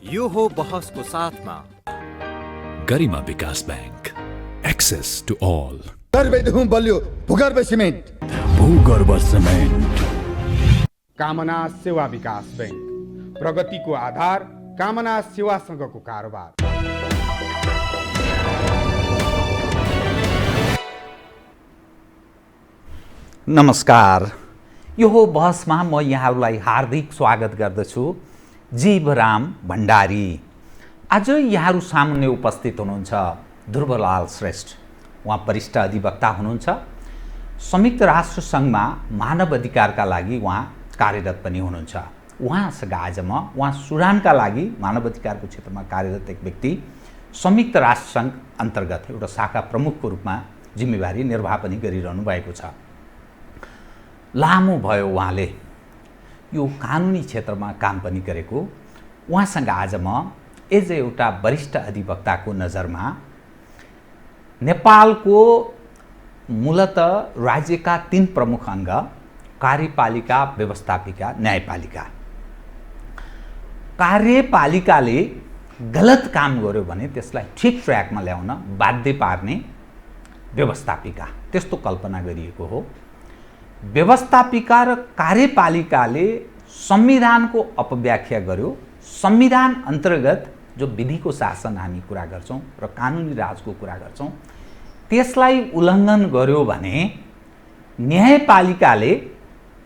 यो हो बहसको साथमा गरिमा विकास बैंक, एक्सेस टु ऑल। गर्भदेखि बलियो भूगर्भ सिमेन्ट, भूगर्भ सिमेन्ट। कामना सेवा विकास बैंक, प्रगतिको आधार कामना सेवासँगको कारोबार। नमस्कार, यो हो बहसमा म यहाँहरूलाई हार्दिक स्वागत गर्दछु। जीवराम भण्डारी। आज यहाँहरू सामुन्ने उपस्थित हुनुहुन्छ ध्रुवलाल श्रेष्ठ। उहाँ वरिष्ठ अधिवक्ता हुनुहुन्छ। संयुक्त राष्ट्र सङ्घमा मानव अधिकारका लागि उहाँ कार्यरत पनि हुनुहुन्छ। उहाँसँग आज म उहाँ सुडानका लागि मानव अधिकारको क्षेत्रमा कार्यरत एक व्यक्ति, संयुक्त राष्ट्र सङ्घ अन्तर्गत एउटा शाखा प्रमुखको रूपमा जिम्मेवारी निर्वाह पनि गरिरहनु भएको छ। लामो भयो उहाँले यो कानुनी क्षेत्रमा काम पनि गरेको। उहाँसँग आज म एज एउटा वरिष्ठ अधिवक्ताको नजरमा नेपालको मूलत राज्यका 3 प्रमुख अङ्ग, कार्यपालिका, व्यवस्थापिका, न्यायपालिका। कार्यपालिकाले गलत काम गर्यो भने त्यसलाई ठिक ट्र्याकमा ल्याउन बाध्य पार्ने व्यवस्थापिका, त्यस्तो कल्पना गरिएको हो। व्यवस्थापिका र कार्यपालिकाले संविधानको अपव्याख्या गर्यो। संविधान अन्तर्गत जो विधिको शासन हामी कुरा गर्छौँ र कानुनी राजको कुरा गर्छौँ, त्यसलाई उल्लङ्घन गर्यो भने न्यायपालिकाले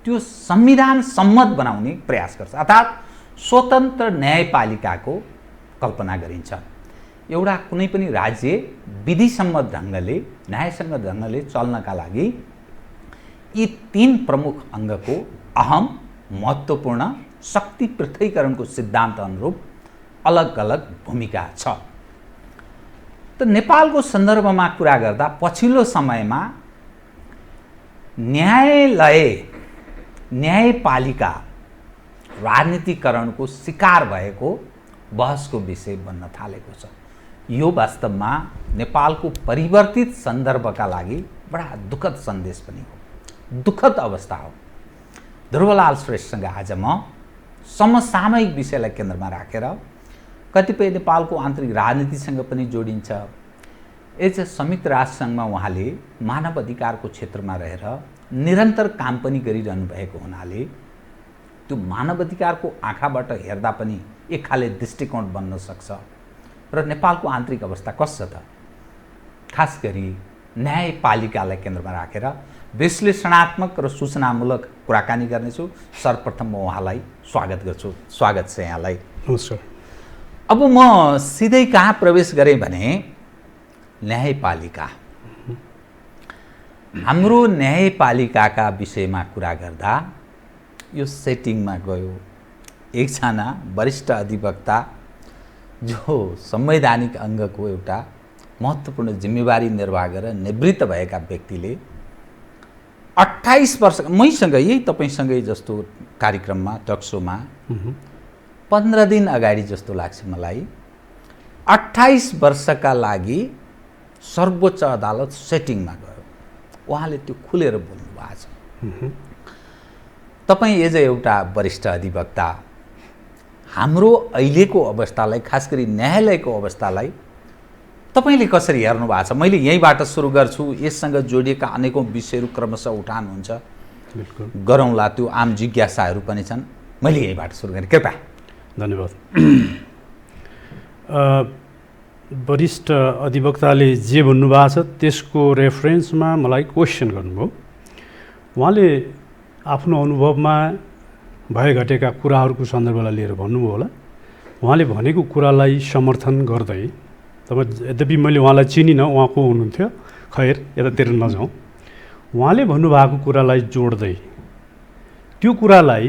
त्यो संविधान सम्मत बनाउने प्रयास गर्छ, अर्थात् स्वतन्त्र न्यायपालिकाको कल्पना गरिन्छ। एउटा कुनै पनि राज्य विधिसम्मत ढङ्गले, न्यायसङ्गत ढङ्गले चल्नका लागि यी 3 प्रमुख अङ्गको अहम, महत्त्वपूर्ण, शक्ति पृथकीकरणको सिद्धान्त अनुरूप अलग अलग भूमिका छ। त नेपालको सन्दर्भमा कुरा गर्दा पछिल्लो समयमा न्यायालय, न्यायपालिका राजनीतिकरणको शिकार भएको बहसको विषय बन्न थालेको छ। यो वास्तवमा नेपालको परिवर्तित सन्दर्भका लागि बडा दुःखद सन्देश पनि हो, दुःखद अवस्था हो। ध्रुवलाल श्रेष्ठसँग आज म समसामयिक विषयलाई केन्द्रमा राखेर कतिपय नेपालको आन्तरिक राजनीतिसँग पनि जोडिन्छ। एज संयुक्त राष्ट्र सङ्घमा उहाँले मानव अधिकारको क्षेत्रमा रहेर निरन्तर काम पनि गरिरहनु भएको हुनाले त्यो मानव अधिकारको आँखाबाट हेर्दा पनि एक खाले दृष्टिकोण बन्न सक्छ। र नेपालको आन्तरिक अवस्था कस्तो छ त, खास गरी न्यायपालिकालाई केन्द्रमा राखेर विश्लेषणात्मक र सूचनामूलक कुराकानी गर्नेछु। सर्वप्रथम म उहाँलाई स्वागत गर्छु। स्वागत छ यहाँलाई। नमस्कार। अब म सिधै कहाँ प्रवेश गरेँ भने न्यायपालिका। हाम्रो न्यायपालिकाका विषयमा कुरा गर्दा यो सेटिङमा गयो एकजना वरिष्ठ अधिवक्ता जो संवैधानिक अङ्गको एउटा महत्त्वपूर्ण जिम्मेवारी निर्वाह गरेर निवृत्त भएका व्यक्तिले 28 वर्ष, मैसँग यही तपाईँसँगै जस्तो कार्यक्रममा, टकसोमा 15 दिन अगाडि जस्तो लाग्छ मलाई, 28 वर्षका लागि सर्वोच्च अदालत सेटिङमा गयो। उहाँले त्यो खुलेर बोल्नु भएको छ। तपाईँ एज एउटा वरिष्ठ अधिवक्ता हाम्रो अहिलेको अवस्थालाई, खास गरी न्यायालयको अवस्थालाई तपाईँले कसरी हेर्नु भएको छ? मैले यहीँबाट सुरु गर्छु। यससँग जोडिएका अनेकौँ विषयहरू क्रमशः उठान हुन्छ। बिल्कुल गरौँला, त्यो आम जिज्ञासाहरू पनि छन्। मैले यहीँबाट सुरु गरेँ, कृपया। धन्यवाद। वरिष्ठ अधिवक्ताले जे भन्नुभएको छ त्यसको रेफरेन्समा मलाई क्वेसन गर्नुभयो। उहाँले आफ्नो अनुभवमा भए घटेका कुराहरूको सन्दर्भलाई लिएर भन्नुभयो होला। उहाँले भनेको कुरालाई समर्थन गर्दै, यद्यपि मैले उहाँलाई चिनिनँ, उहाँ को हुनुहुन्थ्यो, खैर यतातिर नजाउँ, उहाँले भन्नुभएको कुरालाई जोड्दै त्यो कुरालाई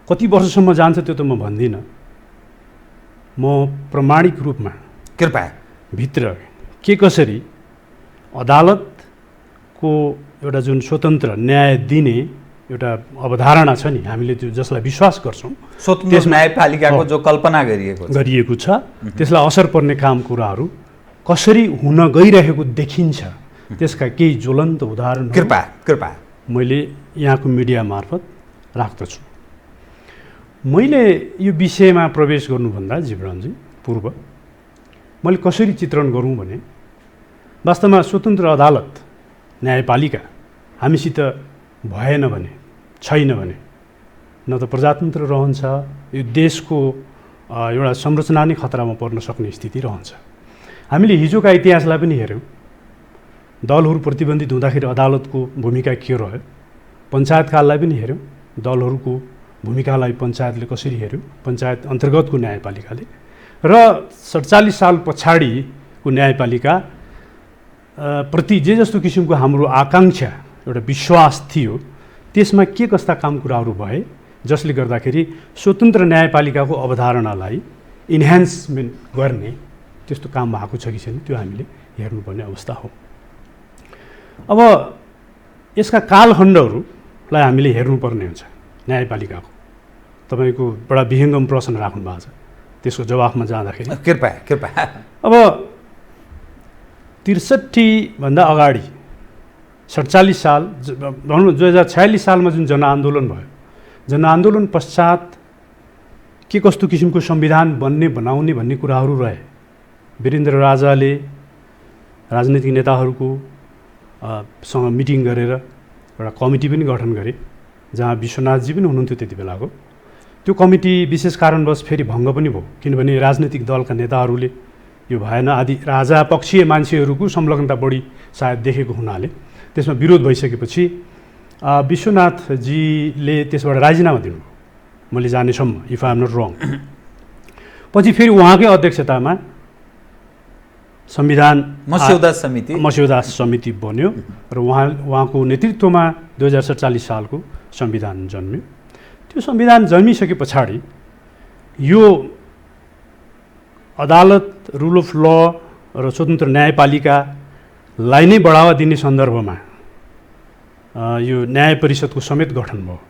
कति वर्षसम्म जान्छ त्यो त म भन्दिनँ। म प्रमाणिक रूपमा कृपया भित्र के कसरी अदालतको एउटा जुन स्वतन्त्र न्याय दिने एउटा अवधारणा छ नि, हामीले त्यो जसलाई विश्वास गर्छौँ, स्वतन्त्र न्यायपालिकाको जो कल्पना गरिएको छ, त्यसलाई असर पर्ने काम कुराहरू कसरी हुन गइरहेको देखिन्छ, त्यसका केही ज्वलन्त उदाहरण कृपया मैले यहाँको मिडिया मार्फत राख्दछु। मैले यो विषयमा प्रवेश गर्नुभन्दा जीवनजी पूर्व मैले कसरी चित्रण गरौँ भने वास्तवमा स्वतन्त्र अदालत न्यायपालिका हामीसित भएन भने, छैन भने न त प्रजातन्त्र रहन्छ, यो देशको एउटा संरचना नै खतरामा पर्न सक्ने स्थिति रहन्छ। हामीले हिजोका इतिहासलाई पनि हेऱ्यौँ, दलहरू प्रतिबन्धित हुँदाखेरि अदालतको भूमिका के रह्यो, पञ्चायतकाललाई पनि हेऱ्यौँ, दलहरूको भूमिकालाई पञ्चायतले कसरी हेऱ्यो, पञ्चायत अन्तर्गतको न्यायपालिकाले, र 47 साल पछाडिको न्यायपालिका प्रति जे जस्तो किसिमको हाम्रो आकाङ्क्षा एउटा विश्वास थियो, त्यसमा के कस्ता काम कुराहरू भए जसले गर्दाखेरि स्वतन्त्र न्यायपालिकाको अवधारणालाई इन्हान्समेन्ट गर्ने त्यस्तो काम भएको छ कि छैन, त्यो हामीले हेर्नुपर्ने अवस्था हो। अब यसका कालखण्डहरूलाई हामीले हेर्नुपर्ने हुन्छ न्यायपालिकाको। तपाईँको बडा विहङ्गम प्रश्न राख्नु भएको छ, त्यसको जवाफमा जाँदाखेरि कृपया अब 63 भन्दा अगाडि 47 साल भनौँ 2046 सालमा जुन जनआन्दोलन भयो, जनआन्दोलन पश्चात के कस्तो किसिमको संविधान बनाउने भन्ने कुराहरू रहे। वीरेन्द्र राजाले राजनीतिक नेताहरूको सँग मिटिङ गरेर एउटा कमिटी पनि गठन गरे, जहाँ विश्वनाथजी पनि हुनुहुन्थ्यो त्यति बेलाको। त्यो कमिटी विशेष कारणवश फेरि भङ्ग पनि भयो, किनभने राजनीतिक दलका नेताहरूले यो भएन आदि राजा पक्षीय मान्छेहरूको संलग्नता बढी सायद देखेको हुनाले त्यसमा विरोध भइसकेपछि विश्वनाथजीले त्यसबाट राजीनामा दिनुभयो, मैले जानेसम्म, इफ आई एम नट रङ। पछि फेरि उहाँकै अध्यक्षतामा संविधान मस्यौदा समिति बन्यो र उहाँको नेतृत्वमा 2047 सालको संविधान जन्म्यो। त्यो संविधान जन्मिसके पछाडि यो अदालत, रुल अफ ल र स्वतन्त्र न्यायपालिकालाई नै बढावा दिने सन्दर्भमा यो न्याय परिषदको समेत गठन भयो।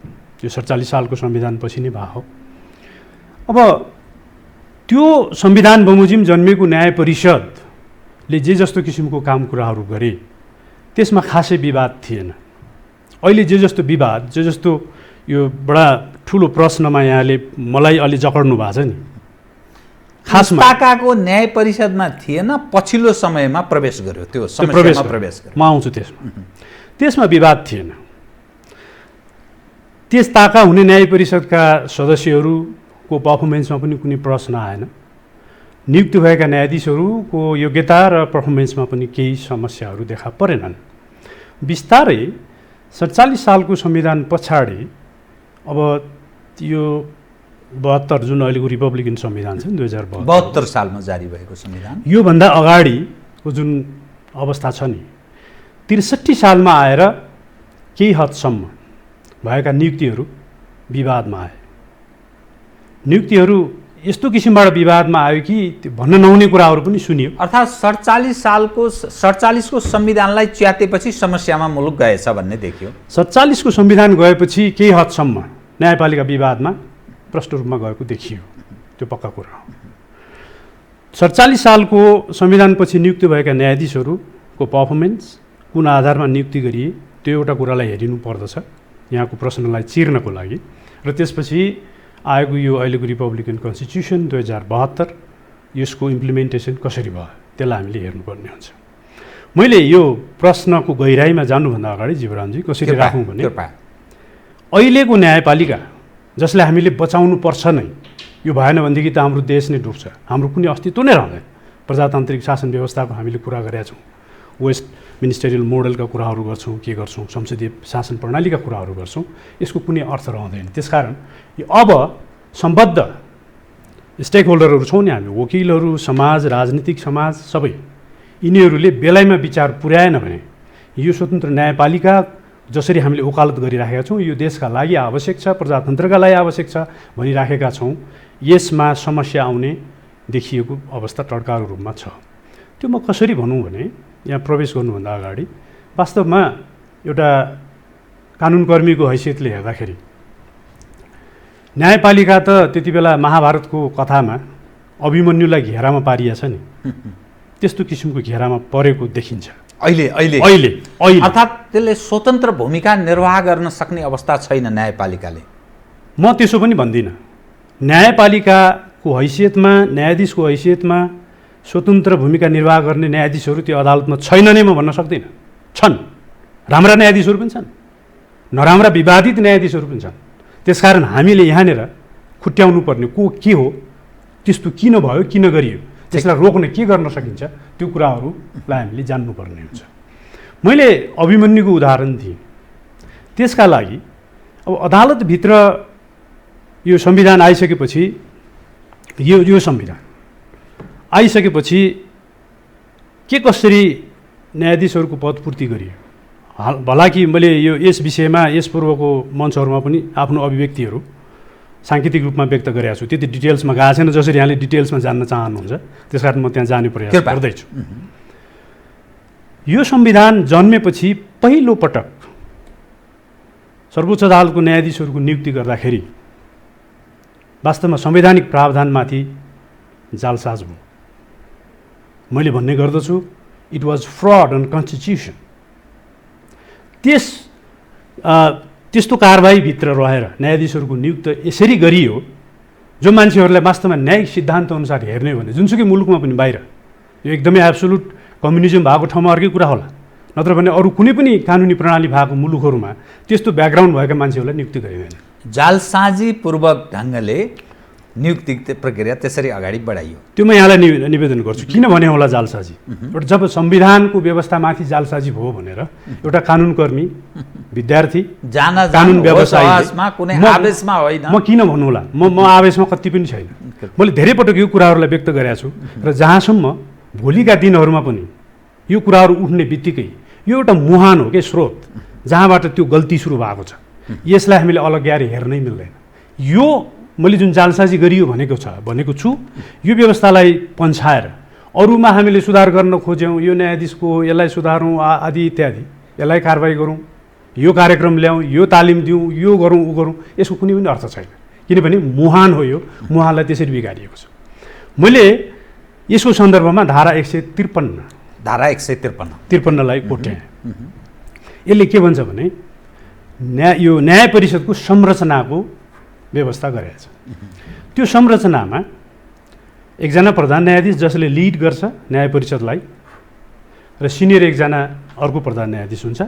यो 47 सालको संविधानपछि नै भयो। अब त्यो संविधान बमोजिम जन्मेको न्याय परिषदले जे जस्तो किसिमको काम कुराहरू गरे त्यसमा खासै विवाद थिएन। अहिले जे जस्तो विवाद, जे जस्तो यो बडा ठुलो प्रश्नमा यहाँले मलाई अलि जकड्नु भएको छ नि, खासमा ताकाको न्याय परिषदमा थिएन, पछिल्लो समयमा प्रवेश गर्यो, त्यो समस्यामा प्रवेश गर्यो। म आउँछु त्यसमा विवाद थिएन। त्यस ताका हुने न्याय परिषदका सदस्यहरूको पर्फर्मेन्समा पनि कुनै प्रश्न आएन। नियुक्ति भएका न्यायाधीशहरूको योग्यता र पर्फर्मेन्समा पनि केही समस्याहरू देखा परेनन्। बिस्तारै 47 सालको संविधान पछाडि अब यो 72 जुन अहिलेको रिपब्लिकन संविधान छ 2072 सालमा जारी भएको संविधान, योभन्दा अगाडिको जुन अवस्था छ नि, 63 सालमा आएर केही हदसम्म भएका नियुक्तिहरू विवादमा आए। नियुक्तिहरू यस्तो किसिमबाट विवादमा आयो कि भन्न नहुने कुराहरू पनि सुनियो। अर्थात् 47 को संविधानलाई च्यातेपछि समस्यामा मुलुक गएछ भन्ने देखियो। 47 को संविधान गएपछि केही हदसम्म न्यायपालिका विवादमा प्रष्ट रूपमा गएको देखियो, त्यो पक्का कुरा हो। 47 सालको संविधानपछि नियुक्ति भएका न्यायाधीशहरूको पर्फर्मेन्स, कुन आधारमा नियुक्ति गरिए, त्यो एउटा कुरालाई हेरिनु पर्दछ यहाँको प्रश्नलाई चिर्नको लागि। र त्यसपछि आएको यो अहिलेको रिपब्लिकन कन्स्टिट्युसन 2072, यसको इम्प्लिमेन्टेसन कसरी भयो त्यसलाई हामीले हेर्नुपर्ने हुन्छ। मैले यो प्रश्नको गहिराइमा जानुभन्दा अगाडि जीवरामजी कसरी राखौँ भने, अहिलेको न्यायपालिका जसलाई हामीले बचाउनु पर्छ नै, यो भएन भनेदेखि त हाम्रो देश नै डुब्छ, हाम्रो कुनै अस्तित्व नै रहँदैन। प्रजातान्त्रिक शासन व्यवस्थाको हामीले कुरा गरेका छौँ, वेस्ट मिनिस्टेरियल मोडलका कुराहरू गर्छौँ, के गर्छौँ, संसदीय शासन प्रणालीका कुराहरू गर्छौँ, यसको कुनै अर्थ रहँदैन। त्यसकारण अब सम्बद्ध स्टेक होल्डरहरू छौँ नि हामी, वकिलहरू, समाज, राजनीतिक समाज, सबै यिनीहरूले बेलायमा विचार पुर्याएन भने यो स्वतन्त्र न्यायपालिका जसरी हामीले वकालत गरिराखेका छौँ, यो देशका लागि आवश्यक छ, प्रजातन्त्रका लागि आवश्यक छ भनिराखेका छौँ, यसमा समस्या आउने देखिएको अवस्था टड्कारो रूपमा छ। त्यो म कसरी भनौँ भने, यहाँ प्रवेश गर्नुभन्दा अगाडि वास्तवमा एउटा कानुनकर्मीको हैसियतले हेर्दाखेरि न्यायपालिका त त्यति बेला महाभारतको कथामा अभिमन्युलाई घेरामा पारिया छ नि, त्यस्तो किसिमको घेरामा परेको देखिन्छ अहिले। अर्थात् त्यसले स्वतन्त्र भूमिका निर्वाह गर्न सक्ने अवस्था छैन न्यायपालिकाले। म त्यसो पनि भन्दिनँ, न्यायपालिकाको हैसियतमा, न्यायाधीशको हैसियतमा स्वतन्त्र भूमिका निर्वाह गर्ने न्यायाधीशहरू त्यो अदालतमा छैन नै म भन्न सक्दिनँ। छन्, राम्रा न्यायाधीशहरू पनि छन्, नराम्रा विवादित न्यायाधीशहरू पनि छन्। त्यसकारण हामीले यहाँनिर खुट्याउनु पर्ने के हो, त्यस्तो किन भयो, किन गरियो, त्यसलाई रोक्न के गर्न सकिन्छ, त्यो कुराहरूलाई हामीले जान्नुपर्ने हुन्छ। मैले अभिमन्युको उदाहरण दिएँ। त्यसका लागि अब अदालतभित्र यो संविधान आइसकेपछि, यो संविधान आइसकेपछि के कसरी न्यायाधीशहरूको पदपूर्ति गरियो, भलाकि मैले यस विषयमा यस पूर्वको मञ्चहरूमा पनि आफ्नो अभिव्यक्तिहरू साङ्केतिक रूपमा व्यक्त गरेका छु। त्यति डिटेल्समा गएको छैन जसरी यहाँले डिटेल्समा जान्न चाहनुहुन्छ, त्यस कारण म त्यहाँ जाने प्रयास गर्दैछु। यो संविधान जन्मेपछि पहिलो पटक सर्वोच्च अदालतको न्यायाधीशहरूको नियुक्ति गर्दाखेरि वास्तवमा संवैधानिक प्रावधानमाथि जालसाज भयो। मैले भन्ने गर्दछु it was fraud on constitution. त्यस्तो कारबाहीभित्र रहेर न्यायाधीशहरूको नियुक्त यसरी गरियो जो मान्छेहरूलाई वास्तवमा न्यायिक सिद्धान्त अनुसार हेर्ने हो भने जुनसुकै मुलुकमा पनि बाहिर यो एकदमै एब्सोल्युट कम्युनिजम भएको ठाउँमा अर्कै कुरा होला, नत्र भने अरू कुनै पनि कानुनी प्रणाली भएको मुलुकहरूमा त्यस्तो ब्याकग्राउन्ड भएका मान्छेहरूलाई नियुक्ति गरिँदैन। जालसाजीपूर्वक ढङ्गले नियुक्ति प्रक्रिया त्यसरी अगाडि बढाइयो। त्यो म यहाँलाई निवेदन गर्छु। किन भने होला जालसाजी? एउटा जब संविधानको व्यवस्थामाथि जालसाजी भयो भनेर एउटा कानुनकर्मी, विद्यार्थी, कानुन व्यवसायीमा कुनै आवेशमा होइन, म किन भन्नु होला, म आवेशमा कति पनि छैन। मैले धेरै पटक यो कुराहरूलाई व्यक्त गरेका छु र जहाँसम्म भोलिका दिनहरूमा पनि यो कुराहरू उठ्ने बित्तिकै यो एउटा मुहान हो कि स्रोत जहाँबाट त्यो गल्ती सुरु भएको छ। यसलाई हामीले अलग्याएर हेर्नै मिल्दैन। यो मैले जुन जालसाजी गरियो भनेको छु यो व्यवस्थालाई पन्छाएर अरूमा हामीले सुधार गर्न खोज्यौँ, यो न्यायाधीशको यसलाई सुधारौँ आदि इत्यादि, यसलाई कारबाही गरौँ, यो कार्यक्रम ल्याउँ, यो तालिम दिउँ, यो गरौँ, ऊ गरौँ, यसको कुनै पनि अर्थ छैन। किनभने मुहान हो, यो मुहानलाई त्यसरी बिगारिएको छ। मैले यसको सन्दर्भमा धारा 153लाई कोट्याएँ। यसले के भन्छ भने यो न्याय परिषदको संरचनाको व्यवस्था गरेको छ। त्यो संरचनामा एकजना प्रधान न्यायाधीश जसले लिड गर्छ न्याय परिषदलाई र सिनियर एकजना अर्को प्रधान न्यायाधीश हुन्छ,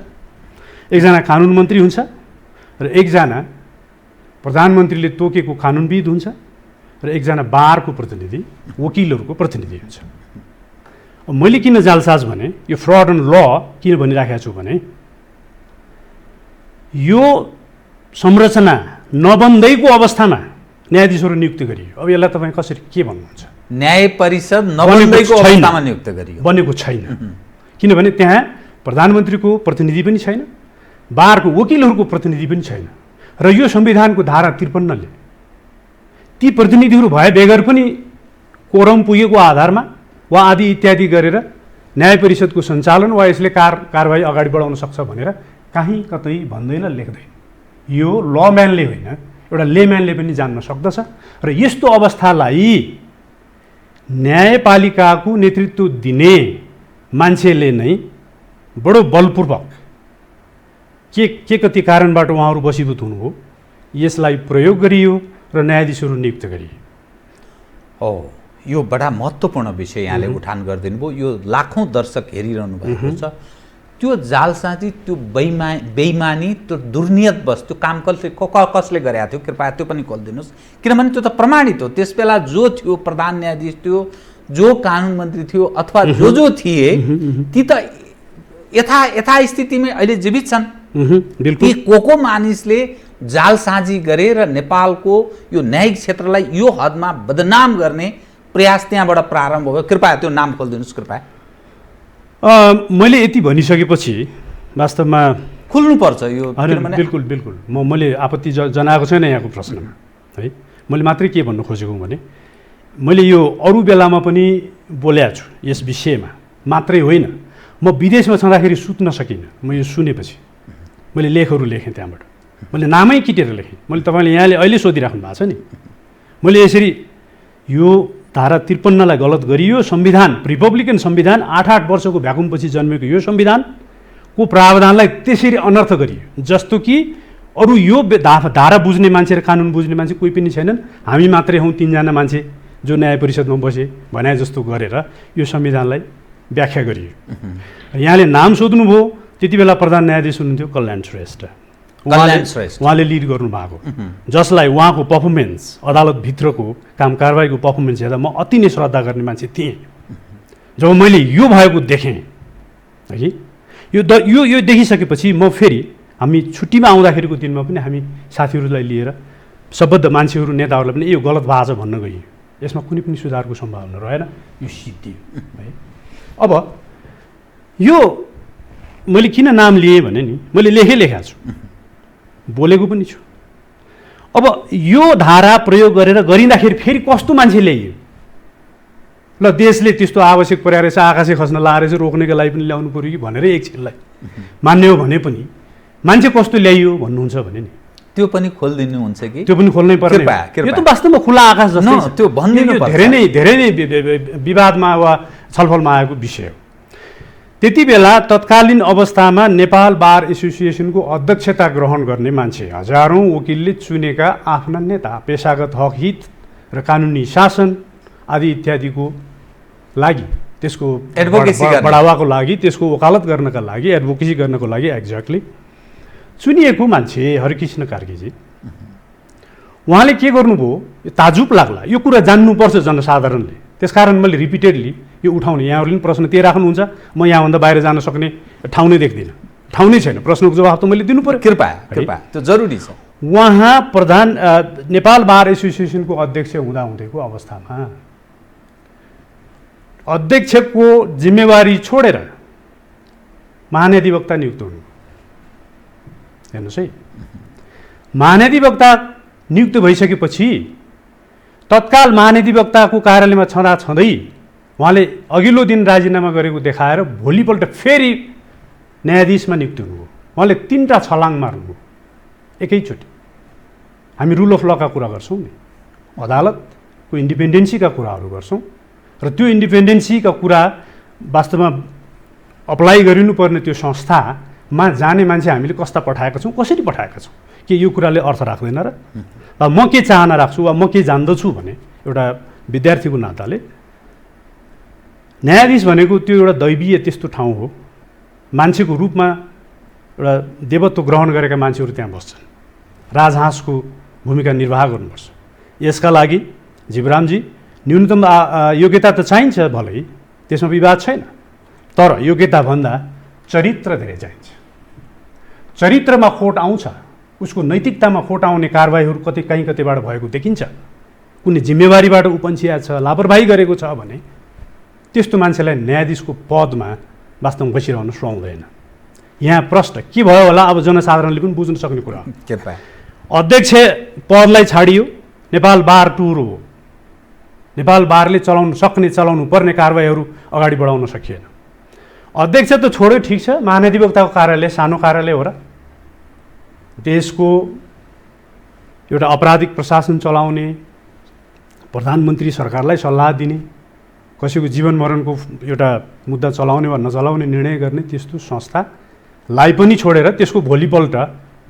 एकजना कानुन मन्त्री हुन्छ र एकजना प्रधानमन्त्रीले तोकेको कानुनविद हुन्छ र एकजना बारको प्रतिनिधि, वकिलहरूको प्रतिनिधि हुन्छ। मैले किन जालसाज भने, यो फ्रड अन ल किन भनिराखेको छु भने यो संरचना नबन्दैको अवस्थामा न्यायाधीशहरू नियुक्त गरियो। अब यसलाई तपाईँ कसरी के भन्नुहुन्छ? न्याय परिषद नबन्दैको अवस्थामा नियुक्त गरियो, बनेको छैन। किनभने त्यहाँ प्रधानमन्त्रीको प्रतिनिधि पनि छैन, बारको वकिलहरूको प्रतिनिधि पनि छैन र यो संविधानको धारा 53ले ती प्रतिनिधिहरू भए बेगर पनि कोरम पुगेको आधारमा वा आदि इत्यादि गरेर न्याय परिषदको सञ्चालन वा यसले कारबाही अगाडि बढाउन सक्छ भनेर कहीँ कतै भन्दैन, लेख्दैन। यो लम्यानले होइन, एउटा लेम्यानले पनि जान्न सक्दछ र यस्तो अवस्थालाई न्यायपालिकाको नेतृत्व दिने मान्छेले नै बडो बलपूर्वक के कति कारणबाट उहाँहरू बसीभूत हुनुभयो, यसलाई प्रयोग गरियो र न्यायाधीशहरू नियुक्त गरिए। हो, यो बडा महत्त्वपूर्ण विषय यहाँले उठान गरिदिनु भयो। यो लाखौँ दर्शक हेरिरहनु भएको छ। त्यो जालसाजी, त्यो बेइमानी, त्यो दुर्नियत बस, त्यो काम कसले गरेको थियो, कृपया त्यो पनि खोलिदिनुहोस्। किनभने त्यो त प्रमाणित हो। त्यस बेला जो थियो प्रधान न्यायाधीश थियो, जो कानुन मन्त्री थियो अथवा जो थिए, ती त यथास्थितिमै अहिले जीवित छन्। ती को मानिसले जालसाजी गरे र नेपालको यो न्यायिक क्षेत्रलाई यो हदमा बदनाम गर्ने प्रयास त्यहाँबाट प्रारम्भ भयो। कृपया त्यो नाम खोलिदिनुहोस् कृपया। मैले यति भनिसकेपछि वास्तवमा खुल्नुपर्छ यो। बिल्कुल मैले आपत्ति जनाएको छैन यहाँको प्रश्नमा है। मैले मात्रै के भन्नु खोजेको भने मैले यो अरू बेलामा पनि बोलेको छु यस विषयमा मात्रै होइन। म विदेशमा छँदाखेरि सुत्न सकिनँ। म यो सुनेपछि मैले लेखहरू लेखेँ, त्यहाँबाट मैले नामै किटेर लेखेँ। मैले तपाईँले यहाँले अहिले सोधिराख्नु भएको छ नि, मैले यसरी यो धारा 53लाई गलत गरियो, संविधान रिपब्लिकन संविधान 8 वर्षको भ्याकुमपछि जन्मेको यो संविधानको प्रावधानलाई त्यसरी अनर्थ गरियो, जस्तो कि अरू यो धारा बुझ्ने मान्छे र कानुन बुझ्ने मान्छे कोही पनि छैनन्। हामी मात्रै हौँ 3 जना मान्छे जो न्याय परिषदमा बसे भने जस्तो गरेर यो संविधानलाई व्याख्या गरियो। यहाँले नाम सोध्नुभयो, त्यति बेला प्रधान न्यायाधीश हुनुहुन्थ्यो कल्याण श्रेष्ठ। उहाँले लिड गर्नुभएको, जसलाई उहाँको पर्फर्मेन्स, अदालतभित्रको काम कारबाहीको पर्फर्मेन्स हेर्दा म अति नै श्रद्धा गर्ने मान्छे थिएँ। जब मैले यो भएको देखेँ है, यो देखिसकेपछि म फेरि हामी छुट्टीमा आउँदाखेरिको दिनमा पनि हामी साथीहरूलाई लिएर सबद्ध मान्छेहरू, नेताहरूलाई पनि यो गलत भएको छ भन्न गइयो। यसमा कुनै पनि सुधारको सम्भावना रहेन, यो सिद्धियो है। अब यो मैले किन नाम लिएँ भने नि, मैले लेखेको छु, बोलेको पनि छु। अब यो धारा प्रयोग गरेर गरिँदाखेरि फेरि कस्तो मान्छे ल्याइयो? ल देशले त्यस्तो आवश्यक परेको रहेछ, आकाशे खस्न लाएर चाहिँ रोक्नेको लागि पनि ल्याउनु पऱ्यो कि भनेर एकछिनलाई मान्ने हो भने पनि मान्छे कस्तो ल्याइयो भन्नुहुन्छ भने नि त्यो पनि खोलिदिनुहुन्छ कि? त्यो पनि खोल्नै पर्ने। यो त वास्तवमा खुला आकाश जस्तो छ। त्यो भनिदिनु पर्छ। धेरै नै विवादमा वा छलफलमा आएको विषय हो। त्यति बेला तत्कालीन अवस्थामा नेपाल बार एसोसिएसनको अध्यक्षता ग्रहण गर्ने मान्छे, हजारौँ वकिलले चुनेका आफ्ना नेता, पेशागत हक हित र कानुनी शासन आदि इत्यादिको लागि, त्यसको एडभोकेसी बढावाको लागि, त्यसको वकालत गर्नका लागि, एडभोकेसी गर्नको लागि एक्ज्याक्टली चुनिएको मान्छे हरिकृष्ण कार्कीजी, उहाँले के गर्नुभयो? ताजुब लाग्ला, यो कुरा जान्नुपर्छ जनसाधारणले। त्यसकारण मैले रिपिटेडली यो उठाउने, यहाँहरूले पनि प्रश्न त्यही राख्नुहुन्छ, म यहाँभन्दा बाहिर जान सक्ने ठाउँ नै देख्दिनँ, ठाउँ नै छैन। प्रश्नको जवाफ त मैले दिनु पर्यो। कृपया त्यो जरुरी छ। उहाँ नेपाल बार एसोसिएसनको अध्यक्ष हुँदाहुँदैको अवस्थामा अध्यक्षको जिम्मेवारी छोडेर महाधिवक्ता नियुक्त हुनु। हेर्नुहोस् है, महाधिवक्ता नियुक्त भइसकेपछि तत्काल महाधिवक्ताको कार्यालयमा छँदै उहाँले अघिल्लो दिन राजीनामा गरेको देखाएर भोलिपल्ट फेरि न्यायाधीशमा नियुक्त हुनुभयो। उहाँले 3टा छलाङ मार्नुभयो एकैचोटि। हामी रुल अफ लका कुरा गर्छौँ नि, अदालतको इन्डिपेन्डेन्सीका कुराहरू गर्छौँ, र त्यो इन्डिपेन्डेन्सीका कुरा वास्तवमा अप्लाई गरिनुपर्ने त्यो संस्थामा जाने मान्छे हामीले कस्ता पठाएका छौँ, कसरी पठाएका छौँ, के यो कुराले अर्थ राख्दैन र? म के चाहना राख्छु वा म के जान्दछु भने एउटा विद्यार्थीको नाताले न्यायाधीश भनेको त्यो एउटा दैवीय त्यस्तो ठाउँ हो, मान्छेको रूपमा एउटा देवत्व ग्रहण गरेका मान्छेहरू त्यहाँ बस्छन्, राजहाँसको भूमिका निर्वाह गर्नुपर्छ। यसका लागि जीवरामजी न्यूनतम योग्यता त चाहिन्छ भलै, त्यसमा विवाद छैन, तर योग्यताभन्दा चरित्र धेरै चाहिन्छ। चरित्रमा खोट आउँछ, उसको नैतिकतामा खोट आउने कारबाहीहरू कतैबाट भएको देखिन्छ, कुनै जिम्मेवारीबाट उपन्सिया छ, लापरवाही गरेको छ भने त्यस्तो मान्छेलाई न्यायाधीशको पदमा वास्तवमा बसिरहन सुहाउँदैन। यहाँ प्रश्न के भयो होला, अब जनसाधारणले पनि बुझ्न सक्ने कुरा हो। अध्यक्ष पदलाई छाडियो, नेपाल बार टुर हो, नेपाल बारले चलाउनु पर्ने कारबाहीहरू अगाडि बढाउन सकिएन। अध्यक्ष त छोड्यो, ठिक छ, महाधिवक्ताको कार्यालय सानो कार्यालय हो र? देशको एउटा आपराधिक प्रशासन चलाउने, प्रधानमन्त्री सरकारलाई सल्लाह दिने, कसैको जीवन मरणको एउटा मुद्दा चलाउने वा नचलाउने निर्णय गर्ने त्यस्तो संस्थालाई पनि छोडेर त्यसको भोलिपल्ट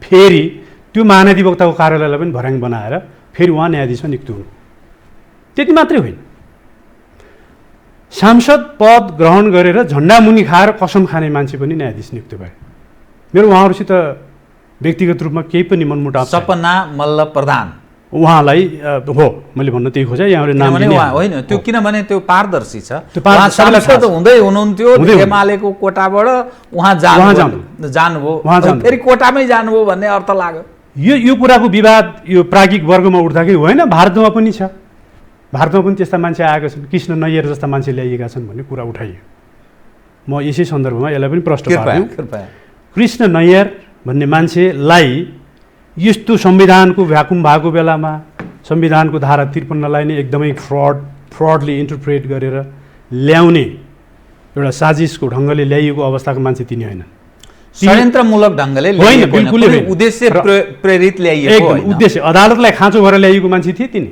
फेरि त्यो महाधिवक्ताको कार्यालयलाई पनि भर्याङ बनाएर फेरि उहाँ न्यायाधीशमा नियुक्त हुनु। त्यति मात्रै होइन, सांसद पद ग्रहण गरेर झन्डामुनि खाएर कसम खाने मान्छे पनि न्यायाधीश नियुक्त भए। मेरो उहाँहरूसित व्यक्तिगत रूपमा केही पनि मनमुटाव, सपना मल्ल प्रधान उहाँलाई हो मैले भन्न त्यही खोजेँ। यहाँले नाम होइन त्यो, किनभने त्यो पारदर्शी छ, सांसद हुँदै हुनुहुन्थ्यो, एमालेको कोटाबाट उहाँ जानुभयो, फेरि कोटामै जानुभयो भन्ने अर्थ लाग्यो। यो कुराको विवाद यो प्राज्ञिक वर्गमा उठ्दाखेरि होइन, भारतमा पनि छ, भारतमा पनि त्यस्ता मान्छे आएका छन्, कृष्ण नैयर जस्ता मान्छे ल्याइएका छन् भन्ने कुरा उठाइयो। म यसै सन्दर्भमा यसलाई पनि प्रश्न पार्छु। कृष्ण नैयर भन्ने मान्छेलाई यस्तो संविधानको भ्याकुम भएको बेलामा संविधानको धारा 53लाई नै एकदमै फ्रडली इन्टरप्रेट गरेर ल्याउने एउटा साजिसको ढङ्गले ल्याइएको अवस्थाको मान्छे तिनी होइन, षड्यन्त्रमूलक ढङ्गले होइन, बिल्कुलै उद्देश्य प्रेरित ल्याइएको उद्देश्य अदालतलाई खाँचो भएर ल्याइएको मान्छे थिए तिनी।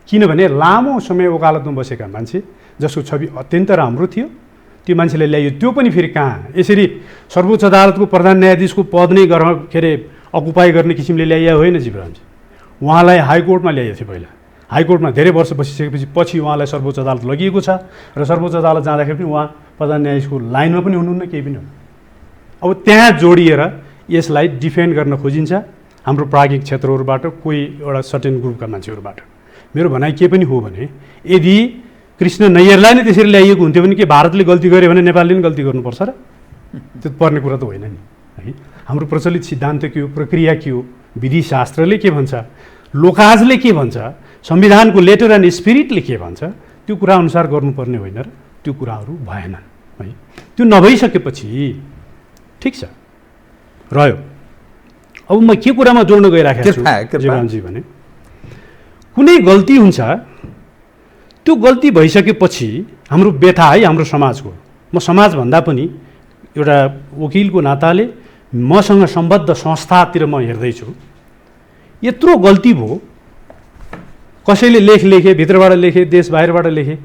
किनभने लामो समय वकालतमा बसेका मान्छे जसको छवि अत्यन्त राम्रो थियो, त्यो मान्छेलाई ल्याइयो। त्यो पनि फेरि कहाँ, यसरी सर्वोच्च अदालतको प्रधान न्यायाधीशको पद नै के अरे अकुपाई गर्ने किसिमले ल्याइया होइन जीवरामजी। उहाँलाई हाइकोर्टमा ल्याइएको थियो पहिला, हाइकोर्टमा धेरै वर्ष बसिसकेपछि पछि उहाँलाई सर्वोच्च अदालत लगिएको छ र सर्वोच्च अदालत जाँदाखेरि पनि उहाँ प्रधान न्यायाधीशको लाइनमा पनि हुनुहुन्न, केही पनि हुनु। अब त्यहाँ जोडिएर यसलाई डिफेन्ड गर्न खोजिन्छ हाम्रो प्राज्ञिक क्षेत्रहरूबाट, कोही एउटा सर्टेन ग्रुपका मान्छेहरूबाट। मेरो भनाइ के पनि हो भने यदि कृष्ण नैयरलाई नै त्यसरी ल्याइएको हुन्थ्यो भने के भारतले गल्ती गर्यो भने नेपालले पनि गल्ती गर्नुपर्छ र? त्यो पर्ने कुरा त होइन नि है। हाम्रो प्रचलित सिद्धान्त के हो, प्रक्रिया के हो, विधिशास्त्रले के भन्छ, लोकाजले के भन्छ, संविधानको लेटर एन्ड स्पिरिटले के भन्छ, त्यो कुरा अनुसार गर्नुपर्ने होइन र त्यो कुराहरू भएनन् है। त्यो नभइसकेपछि ठिक छ रह्यो। अब म के कुरामा जोड्न गइराखेको छु जीवनजी भने कुनै गल्ती हुन्छ, त्यो गल्ती भइसकेपछि हाम्रो व्यथा है हाम्रो समाजको, म समाजभन्दा पनि एउटा वकिलको नाताले मसँग सम्बद्ध संस्थातिर म हेर्दैछु, यत्रो गल्ती भयो, कसैले लेखे भित्रबाट लेखे, देश बाहिरबाट लेखे,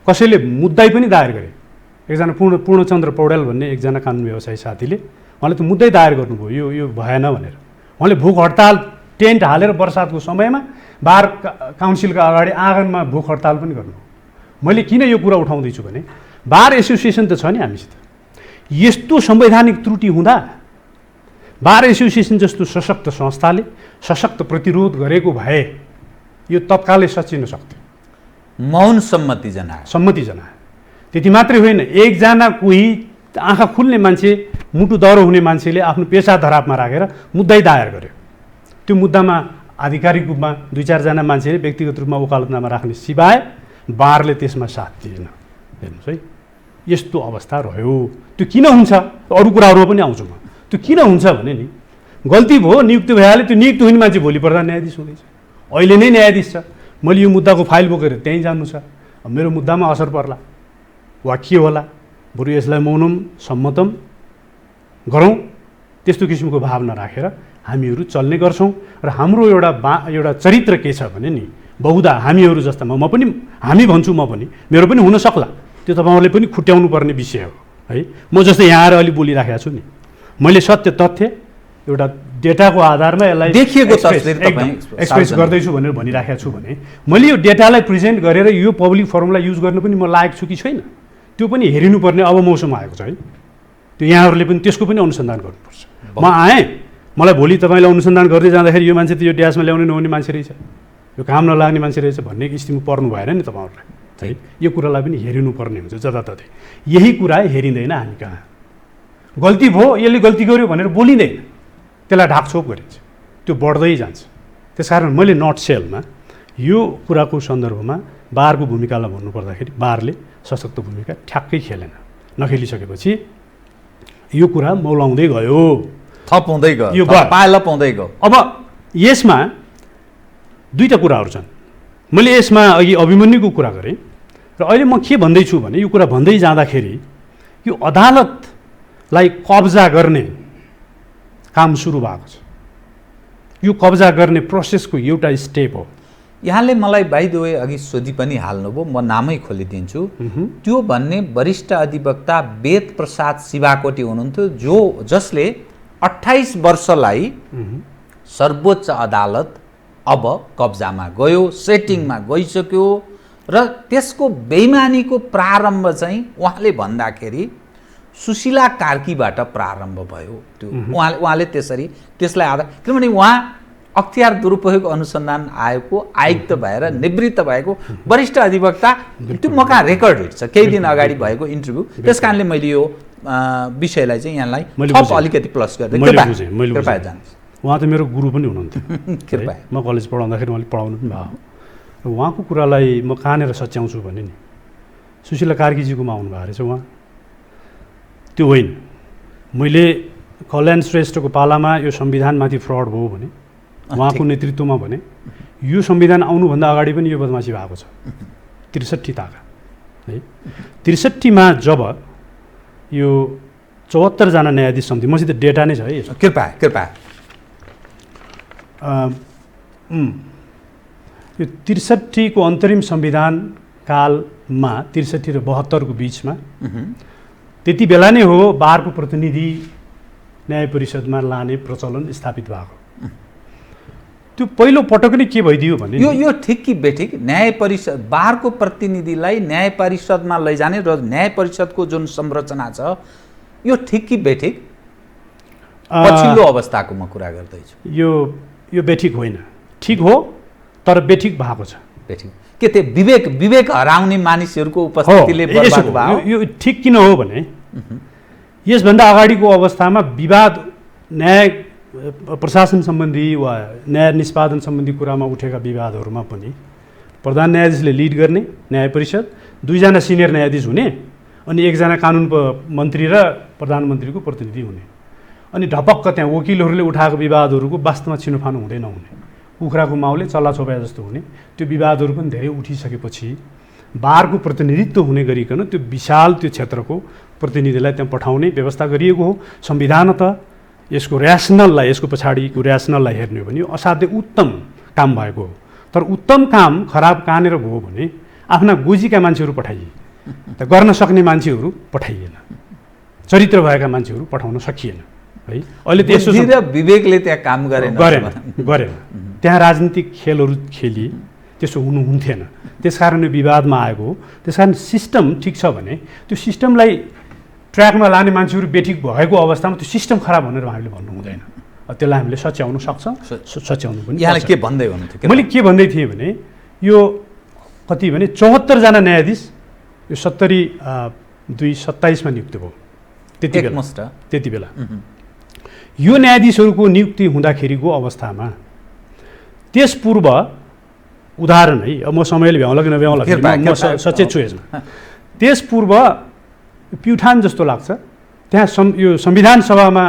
कसैले मुद्दै पनि दायर गरे। एकजना पूर्णचन्द्र पौड्याल भन्ने एकजना कानुन व्यवसायी साथीले उहाँले त मुद्दै दायर गर्नुभयो यो भएन भनेर। उहाँले भोक हडताल टेन्ट हालेर बर्सातको समयमा बार काउन्सिलका अगाडि आँगनमा भोक हडताल पनि गर्नुभयो। मैले किन यो कुरा उठाउँदैछु भने बार एसोसिएसन त छ नि हामीसित, यस्तो संवैधानिक त्रुटि हुँदा बार एसोसिएसन जस्तो सशक्त संस्थाले सशक्त प्रतिरोध गरेको भए यो तत्कालै सचिन सक्थ्यो। मौन सम्मति जनायो। त्यति मात्रै होइन, एकजना कोही आँखा खुल्ने मान्छे, मुटु दह्रो हुने मान्छेले आफ्नो पेसा धरापमा राखेर मुद्दै दायर गर्यो। त्यो मुद्दामा आधिकारिक रूपमा 2-4 मान्छेले व्यक्तिगत रूपमा वकालतनामा राख्ने सिवाय बारले त्यसमा साथ दिएन। हेर्नुहोस् है, यस्तो अवस्था रह्यो। त्यो किन हुन्छ, अरू कुराहरूमा पनि आउँछु म। त्यो किन हुन्छ भने नि गल्ती भयो, नियुक्ति भइहाल्यो, त्यो नियुक्त हुने मान्छे भोलि प्रधान न्यायाधीश हुँदैछ, अहिले नै न्यायाधीश छ। मैले यो मुद्दाको फाइल बोकेर त्यहीँ जानु छ, मेरो मुद्दामा असर पर्ला वा के होला, बरु यसलाई मौनम सम्मतम गरौँ, त्यस्तो किसिमको भावना राखेर हामीहरू चल्ने गर्छौँ। र हाम्रो एउटा चरित्र के छ भने नि, बहुधा हामीहरू जस्तामा म पनि, हामी भन्छु म पनि, मेरो पनि हुन सक्ला, त्यो तपाईँहरूले पनि खुट्याउनु पर्ने विषय हो है। म जस्तै यहाँ आएर अलि बोलिराखेको छु नि, मैले सत्य तथ्य एउटा डेटाको आधारमा यसलाई देखिएको एक्सप्रेस गर्दैछु भनेर भनिराखेको छु भने मैले यो डेटालाई प्रेजेन्ट गरेर यो पब्लिक फोरमलाई युज गर्न पनि म लायक छु कि छैन, त्यो पनि हेरिनुपर्ने अब मौसम आएको छ है। त्यो यहाँहरूले पनि त्यसको पनि अनुसन्धान गर्नुपर्छ। म आएँ, मलाई भोलि तपाईँलाई अनुसन्धान गर्दै जाँदाखेरि यो मान्छे त यो ड्यासमा ल्याउने नहुने मान्छे रहेछ, यो काम नलाग्ने मान्छे रहेछ भन्ने स्थितिमा पर्नु भएन नि तपाईँहरूलाई है। यो कुरालाई पनि हेरिनुपर्ने हुन्छ जताततै। यही कुरा हेरिँदैन हामी कहाँ। गल्ती भयो, यसले गल्ती गर्यो भनेर बोलिँदैन, त्यसलाई ढाकछोप गरिन्छ, त्यो बढ्दै जान्छ। त्यसकारण मैले नटसेलमा यो कुराको सन्दर्भमा बारको भूमिकालाई भन्नुपर्दाखेरि बारले सशक्त भूमिका ठ्याक्कै खेलेन। नखेलिसकेपछि यो कुरा मौलाउँदै गयो, थप हुँदै गयो, यो पाइला पाउँदै गयो। अब यसमा दुईटा कुराहरू छन्। मैले यसमा अघि अभिमन्युको कुरा गरेँ र अहिले म के भन्दैछु भने यो कुरा भन्दै जाँदाखेरि यो अदालतलाई कब्जा गर्ने काम सुरु भएको छ। यो कब्जा गर्ने प्रोसेसको एउटा स्टेप हो। यहाँले मलाई बाइ द वे अघि सोधि पनि हाल्नुभयो, म नामै खोलिदिन्छु। त्यो भन्ने वरिष्ठ अधिवक्ता वेद प्रसाद शिवाकोटी हुनुहुन्थ्यो, जसले 28 वर्षलाई सर्वोच्च अदालत अब कब्जामा गयो, सेटिङमा गइसक्यो र त्यसको बेइमानीको प्रारम्भ चाहिँ उहाँले भन्दाखेरि सुशीला कार्कीबाट प्रारम्भ भयो। त्यो उहाँले त्यसलाई आधार, किनभने उहाँ अख्तियार दुरुपयोग अनुसन्धान आयोगको आयुक्त भएर निवृत्त भएको वरिष्ठ अधिवक्ता, त्यो म कहाँ रेकर्ड छ केही दिन अगाडि भएको इन्टरभ्यू। त्यस कारणले मैले यो विषयलाई चाहिँ यहाँलाई अलिकति प्लस गर्दै कृपया जानुहोस्। उहाँ त मेरो गुरु पनि हुनुहुन्थ्यो, कृपया म कलेज पढाउँदाखेरि उहाँले पढाउनु पनि भयो। र उहाँको कुरालाई म कहाँनिर सच्याउँछु भने नि सुशीला कार्कीजीकोमा आउनु भएको रहेछ उहाँ। त्यो होइन, मैले कल्याण श्रेष्ठको पालामा यो संविधानमाथि फ्रड भयो भने उहाँको नेतृत्वमा भने यो संविधान आउनुभन्दा अगाडि पनि यो बदमासी भएको छ। 63 ताका है, 63मा जब यो 74 जना न्यायाधीश समिति, मसित डेटा नै छ है, कृपया यो 63 को अन्तरिम संविधान कालमा 63 र 72 को बिचमा त्यति बेला नै हो बारको प्रतिनिधि न्याय परिषदमा लाने प्रचलन स्थापित भएको। त्यो पहिलो पटक नै के भइदियो भने यो ठिक कि बेठिक न्याय परिषद बारको प्रतिनिधिलाई न्याय परिषदमा लैजाने र न्याय परिषदको जुन संरचना छ यो ठिक कि बेठिक? पछिल्लो अवस्थाको म कुरा गर्दैछु। यो बेठिक होइन, ठिक हो तर बेठिक भएको छ। बेठिक के त्यो विवेक हराउने मानिसहरूको उपस्थितिले बर्बाद भयो? यो ठिक किन हो भने यसभन्दा अगाडिको अवस्थामा विवाद न्याय प्रशासन सम्बन्धी वा न्याय निष्पादन सम्बन्धी कुरामा उठेका विवादहरूमा पनि प्रधान न्यायाधीशले लिड गर्ने न्याय परिषद, 2 जना सिनियर न्यायाधीश हुने अनि 1 जना कानुन मन्त्री र प्रधानमन्त्रीको प्रतिनिधि हुने। अनि ढपक्क त्यहाँ वकिलहरूले उठाएको विवादहरूको वास्तवमा छिनोफानो हुँदै नहुने, कुखुराको माउले चल्ला छोपाए जस्तो हुने। त्यो विवादहरू पनि धेरै उठिसकेपछि बारको प्रतिनिधित्व हुने गरिकन त्यो विशाल त्यो क्षेत्रको प्रतिनिधिलाई त्यहाँ पठाउने व्यवस्था गरिएको हो। संविधानत यसको ऱ्यासनललाई, यसको पछाडिको ऱ्यासनललाई हेर्ने हो भने यो असाध्यै उत्तम काम भएको हो। तर उत्तम काम खराब कहाँनिर भयो भने आफ्ना गोजीका मान्छेहरू पठाइए, त गर्न सक्ने मान्छेहरू पठाइएन, चरित्र भएका मान्छेहरू पठाउन सकिएन है। अहिले त यसो विवेकले त्यहाँ काम गरेन। त्यहाँ राजनीतिक खेलहरू खेलिए, त्यसो हुन्थेन। त्यसकारण विवादमा आएको हो। त्यसकारण सिस्टम ठिक छ भने त्यो सिस्टमलाई ट्र्याकमा लाने मान्छेहरू बेठिक भएको अवस्थामा त्यो सिस्टम खराब भनेर हामीले भन्नु हुँदैन। त्यसलाई हामीले सच्याउन सक्छौँ, सच्याउनु पनि। यहाँले के भन्दै हुनुहुन्थ्यो? मैले के भन्दै थिएँ भने यो कति भने 74 जना न्यायाधीश यो 70-2-27 मा नियुक्त भयो त्यति बेला। यो न्यायाधीशहरूको नियुक्ति हुँदाखेरिको अवस्थामा त्यस पूर्व उदाहरण है, अब म समयले भ्याउँला कि नभ्याउँला म सचेत छु यसमा। त्यस पूर्व प्युठान जस्तो लाग्छ त्यहाँ यो संविधान सभामा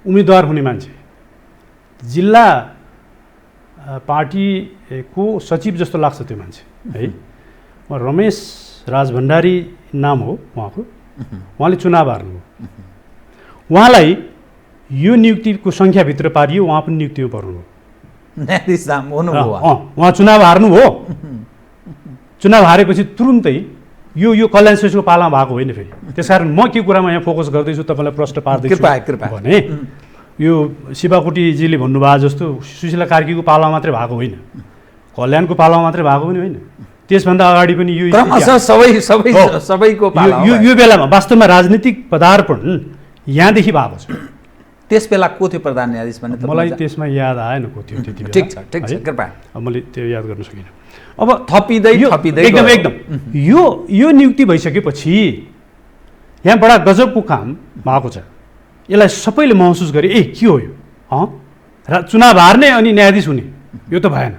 उम्मेदवार हुने मान्छे जिल्ला पार्टीको सचिव जस्तो लाग्छ त्यो मान्छे है। रमेश राज भण्डारी नाम हो उहाँको। उहाँले चुनाव हार्नुभयो। उहाँलाई यो नियुक्तिको सङ्ख्याभित्र पारियो, उहाँ पनि नियुक्तिमा पर्नुभयो। न्यायाधीश हुनुभयो। उहाँ चुनाव हार्नुभयो। चुनाव हारेपछि तुरुन्तै यो कल्याण श्रेष्ठको पालामा भएको होइन। फेरि त्यसकारण म के कुरामा यहाँ फोकस गर्दैछु तपाईँलाई प्रश्न पार्दैछु भने यो शिवाकोटीजीले भन्नुभएको जस्तो सुशीला कार्कीको पालामा मात्रै भएको होइन, कल्याणको पालामा मात्रै भएको पनि होइन, त्यसभन्दा अगाडि पनि यो सबैको यो बेलामा वास्तवमा राजनीतिक पदार्पण यहाँदेखि भएको छ। त्यस बेला को थियो प्रधान न्यायाधीश भने? मलाई त्यसमा याद आएन को थियो त्यति बेला। ठिक छ कृपया। मैले त्यो याद गर्न सकिनँ। अब थपिँदै एकदम यो नियुक्ति भइसकेपछि यहाँ बडा गजबको काम भएको छ। यसलाई सबैले महसुस गरे, के हो यो? चुनाव हार्ने अनि न्यायाधीश हुने, यो त भएन।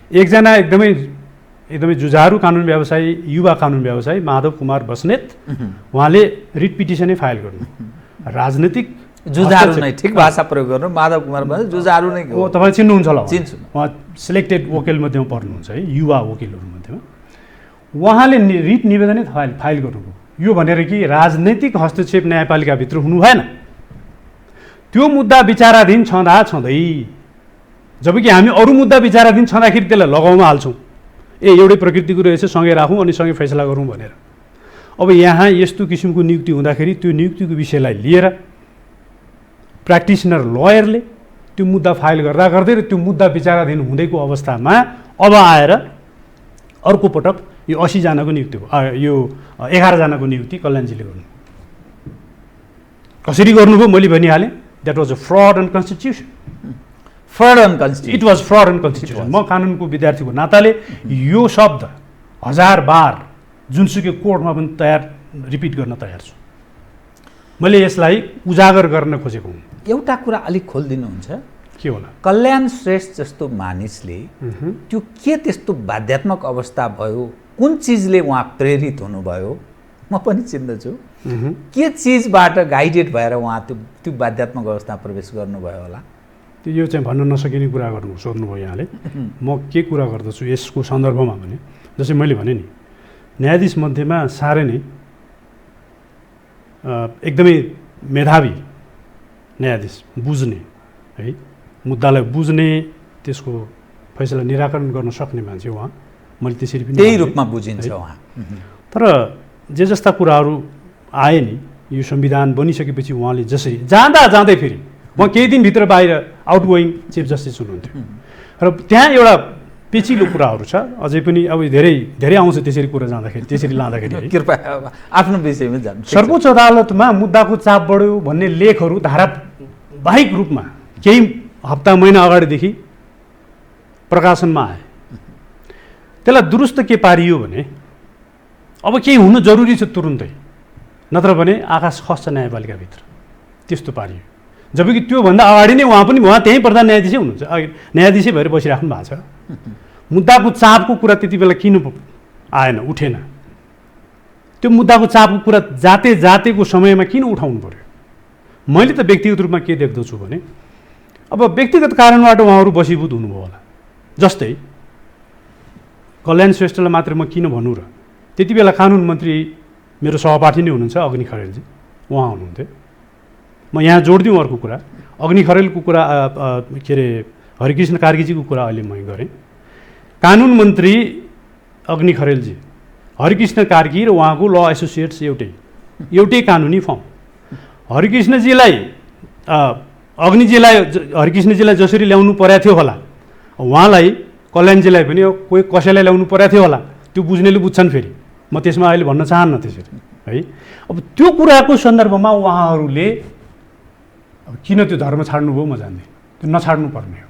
एकजना एकदमै जुझारु कानुन व्यवसायी, युवा कानुन व्यवसायी माधव कुमार बस्नेत, उहाँले रिट पिटिसनै फाइल गर्नु। राजनीतिक जुझारु नै, ठिक भाषा प्रयोग गर्नु। माधव कुमार बस्नेत जुझारु नै हो। तपाईँ चिन्नुहुन्छ होला, चिन्छु। उहाँ सिलेक्टेड वकिल मध्येमा पर्नुहुन्छ है, युवा वकिलहरू मध्येमा। उहाँले रिट निवेदनै फाइल गर्नुभयो। यो भनेर कि राजनैतिक हस्तक्षेप न्यायपालिकाभित्र हुनु भएन, त्यो मुद्दा विचाराधीन छँदै, जबकि हामी अरू मुद्दा विचाराधीन छँदाखेरि त्यसलाई लगाउन हाल्छौँ। एउटै प्रकृतिको रहेछ, सँगै राखौँ अनि सँगै फैसला गरौँ भनेर। अब यहाँ यस्तो किसिमको नियुक्ति हुँदाखेरि त्यो नियुक्तिको विषयलाई लिएर प्र्याक्टिसनर लयरले त्यो मुद्दा फाइल गर्दै र त्यो मुद्दा विचाराधीन हुँदैको अवस्थामा अब आएर अर्को पटक यो 80 जनाको नियुक्ति भयो, यो 11 जनाको नियुक्ति कल्याणजीले गर्नु। कसरी गर्नुभयो मैले भनिहालेँ। That was a fraud on constitution. It was fraud on constitution. म कानुनको विद्यार्थीको नाताले यो शब्द 1000 बार जुनसुकै कोर्टमा पनि रिपिट गर्न तयार छु। मैले यसलाई उजागर गर्न खोजेको हुँ। एउटा कुरा अलिक खोलिदिनुहुन्छ के होला? कल्याण श्रेष्ठ जस्तो मानिसले त्यो के त्यस्तो बाध्यात्मक अवस्था भयो, कुन चिजले उहाँ प्रेरित हुनुभयो? म पनि चिन्दछु के चिजबाट गाइडेड भएर उहाँ त्यो बाध्यात्मक अवस्था प्रवेश गर्नुभयो होला? यो चाहिँ भन्न नसकिने कुरा सोध्नुभयो यहाँले। म के कुरा गर्दछु यसको सन्दर्भमा भने, जस्तै मैले भने नि, न्यायाधीश मध्येमा साह्रै नै एकदमै मेधावी न्यायाधीश, बुझ्ने है, मुद्दालाई बुझ्ने, त्यसको फैसला निराकरण गर्न सक्ने मान्छे उहाँ। मैले त्यसरी पनि त्यही रूपमा बुझिन्छ उहाँ। तर जे जस्ता कुराहरू आए नि यो संविधान बनिसकेपछि उहाँले जसरी जाँदै फेरि उहाँ केही दिनभित्र बाहिर आउटगोइङ चिफ जस्टिस हुनुहुन्थ्यो र त्यहाँ एउटा पेचिलो कुराहरू छ अझै पनि अब धेरै आउँछ त्यसरी कुरा जाँदाखेरि त्यसरी लाँदाखेरि कृपया आफ्नो विषयमा जानु। सर्वोच्च अदालतमा मुद्दाको चाप बढ्यो भन्ने लेखहरू धारावाहिक रूपमा केही हप्ता महिना अगाडिदेखि प्रकाशनमा आए। त्यसलाई दुरुस्त के पारियो भने अब केही हुनु जरुरी छ तुरुन्तै, नत्र भने आकाश खस्छ न्यायपालिकाभित्र, त्यस्तो पारियो। जबकि त्योभन्दा अगाडि नै उहाँ त्यही प्रधान न्यायाधीशै हुनुहुन्छ, न्यायाधीशै भएर बसिराख्नु भएको छ। मुद्दाको चापको कुरा त्यति बेला किन आएन, उठेन? त्यो मुद्दाको चापको कुरा जातेको समयमा किन उठाउनु पर्यो? मैले त व्यक्तिगत रूपमा के देख्दछु भने अब व्यक्तिगत कारणबाट उहाँहरू बसीभूत हुनुभयो होला। जस्तै कल्याण श्रेष्ठलाई मात्र म किन भनौँ र, त्यति बेला कानुन मन्त्री मेरो सहपाठी नै हुनुहुन्छ अग्नि खरेलजी, उहाँ हुनुहुन्थ्यो। म यहाँ जोडिदिउँ अर्को कुरा, अग्नि खरेलको कुरा के अरे हरिकृष्ण कार्कीजीको कुरा अहिले मैले गरेँ। कानुन मन्त्री अग्नि खरेलजी, हरिकृष्ण कार्की र उहाँको ल एसोसिएट्स एउटै कानुनी फर्म। हरिकृष्णजीलाई हरिकृष्णजीलाई जसरी ल्याउनु परेको थियो होला, उहाँलाई कल्याणजीलाई पनि कोही कसैलाई ल्याउनु परेको थियो होला, त्यो बुझ्नेले बुझ्छन्। फेरि म त्यसमा अहिले भन्न चाहन्न त्यसरी है। अब त्यो कुराको सन्दर्भमा उहाँहरूले अब किन त्यो धर्म छाड्नुभयो म जान्दिनँ, त्यो नछाड्नु पर्ने हो।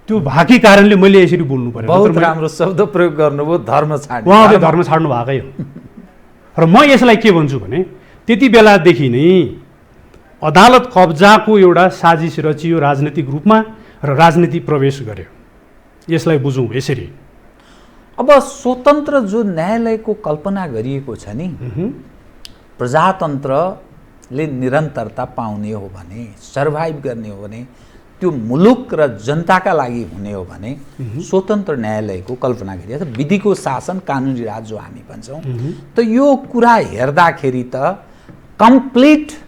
त्यो भाकी कारणले मैले यसरी बोल्नु पर्यो। बहुत राम्रो शब्द प्रयोग गर्नुभयो, धर्म छाड्नु। उहाँहरूले धर्म छाड्नु भएकै हो। र म यसलाई के भन्छु भने त्यति बेलादेखि नै अदालत कब्जाको एउटा साजिस रचियो राजनीतिक रूपमा र राजनीति प्रवेश गर्यो। यसलाई बुझौँ यसरी। अब स्वतन्त्र जो न्यायालयको कल्पना गरिएको छ नि, प्रजातन्त्रले निरन्तरता पाउने हो भने, सर्भाइभ गर्ने हो भने, त्यो मुलुक र जनताका लागि हुने हो भने स्वतन्त्र न्यायालयको कल्पना गरिएको छ। विधिको शासन, कानुनी राज जो हामी भन्छौँ, त यो कुरा हेर्दाखेरि त कम्प्लिट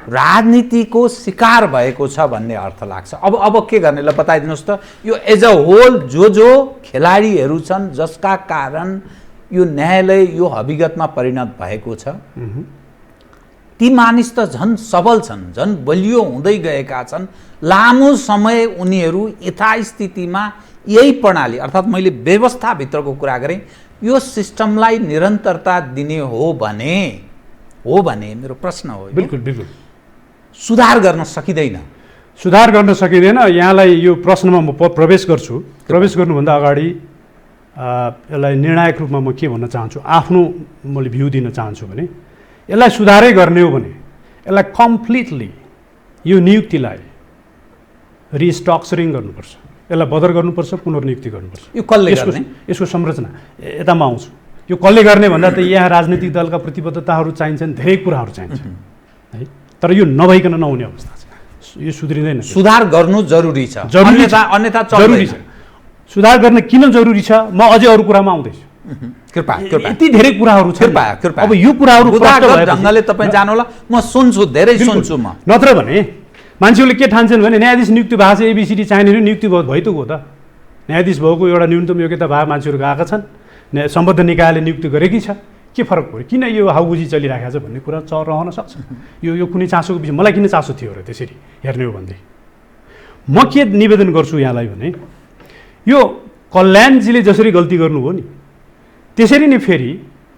राजनीतिको शिकार भएको छ भन्ने अर्थ लाग्छ। अब के गर्ने ल बताइदिनुहोस् त। यो एज अ होल जो खेलाडीहरू छन् जसका कारण यो न्यायालय यो हविगतमा परिणत भएको छ, ती मानिस त झन् सबल छन्, झन् बलियो हुँदै गएका छन्। लामो समय उनीहरू यथास्थितिमा यही प्रणाली अर्थात् मैले व्यवस्थाभित्रको कुरा गरेँ, यो सिस्टमलाई निरन्तरता दिने हो भने मेरो प्रश्न हो, बिल्कुल बिल्कुल सुधार गर्न सकिँदैन। सुधार गर्न सकिँदैन। यहाँलाई यो प्रश्नमा म प्रवेश गर्छु। प्रवेश गर्नुभन्दा अगाडि यसलाई निर्णायक रूपमा म के भन्न चाहन्छु, आफ्नो मैले भ्यू दिन चाहन्छु भने यसलाई सुधारै गर्ने हो भने यसलाई कम्प्लिटली यो नियुक्तिलाई रिस्ट्रक्चरिङ गर्नुपर्छ, यसलाई बदर गर्नुपर्छ, पुनर्नियुक्ति गर्नुपर्छ। यो कसले गर्ने? यसको संरचना यतामा आउँछु। यो कसले गर्ने भन्दा त यहाँ राजनीतिक दलका प्रतिबद्धताहरू चाहिन्छन्, धेरै कुराहरू चाहिन्छ है। तर यो नभइकन नहुने अवस्था छ, यो सुध्रिँदैन। सुधार गर्नु जरुरी छ, अन्यथा जरुरी छ। सुधार गर्न किन जरुरी छ म अझै अरू कुरामा आउँदैछु। कृपया यति धेरै कुराहरू छ। अब यो कुराहरू ढङ्गले तपाईँ जानुहोला, म सुन्छु, धेरै सुन्छु म। नत्र भने मान्छेहरूले के ठान्छन् भने न्यायाधीश नियुक्ति भएको छ, एबिसिडी चाहिने नियुक्ति भइतो त। न्यायाधीश भएको एउटा न्यूनतम योग्यता भए मान्छेहरू गएका छन्, सम्बद्ध निकायले नियुक्ति गरेकी छ, के फरक पऱ्यो? किन यो हाउबुजी चलिराखेको छ भन्ने कुरा रहन सक्छ। यो कुनै चासोको विषय, मलाई किन चासो थियो र त्यसरी हेर्ने हो भनेदेखि म के निवेदन गर्छु यहाँलाई भने यो कल्याणजीले जसरी गल्ती गर्नुभयो नि, त्यसरी नै फेरि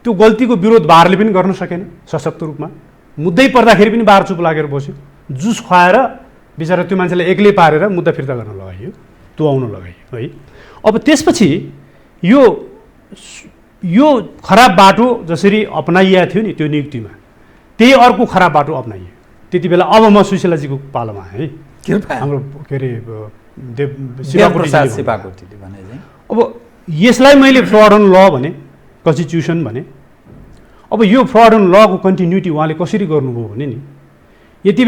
त्यो गल्तीको विरोध बारले पनि गर्न सकेन सशक्त रूपमा। मुद्दै पर्दाखेरि पनि बार चुप लागेर बस्यो, जुस खुवाएर बिचरा त्यो मान्छेलाई एक्लै पारेर मुद्दा फिर्ता गर्न लगाइयो, त्यो आउन लगाइयो है। अब त्यसपछि यो खराब बाटो जसरी अपनाइएको थियो नि त्यो नियुक्तिमा, त्यही अर्को खराब बाटो अपनाइयो। त्यति बेला अब म सुशीलाजीको पालोमा है, हाम्रो के अरे शिवप्रसाद भने अब यसलाई मैले फ्रड अन ल भने, कन्स्टिट्युसन भने। अब यो फ्रड अन लको कन्टिन्युटी उहाँले कसरी गर्नुभयो भने नि, त्यति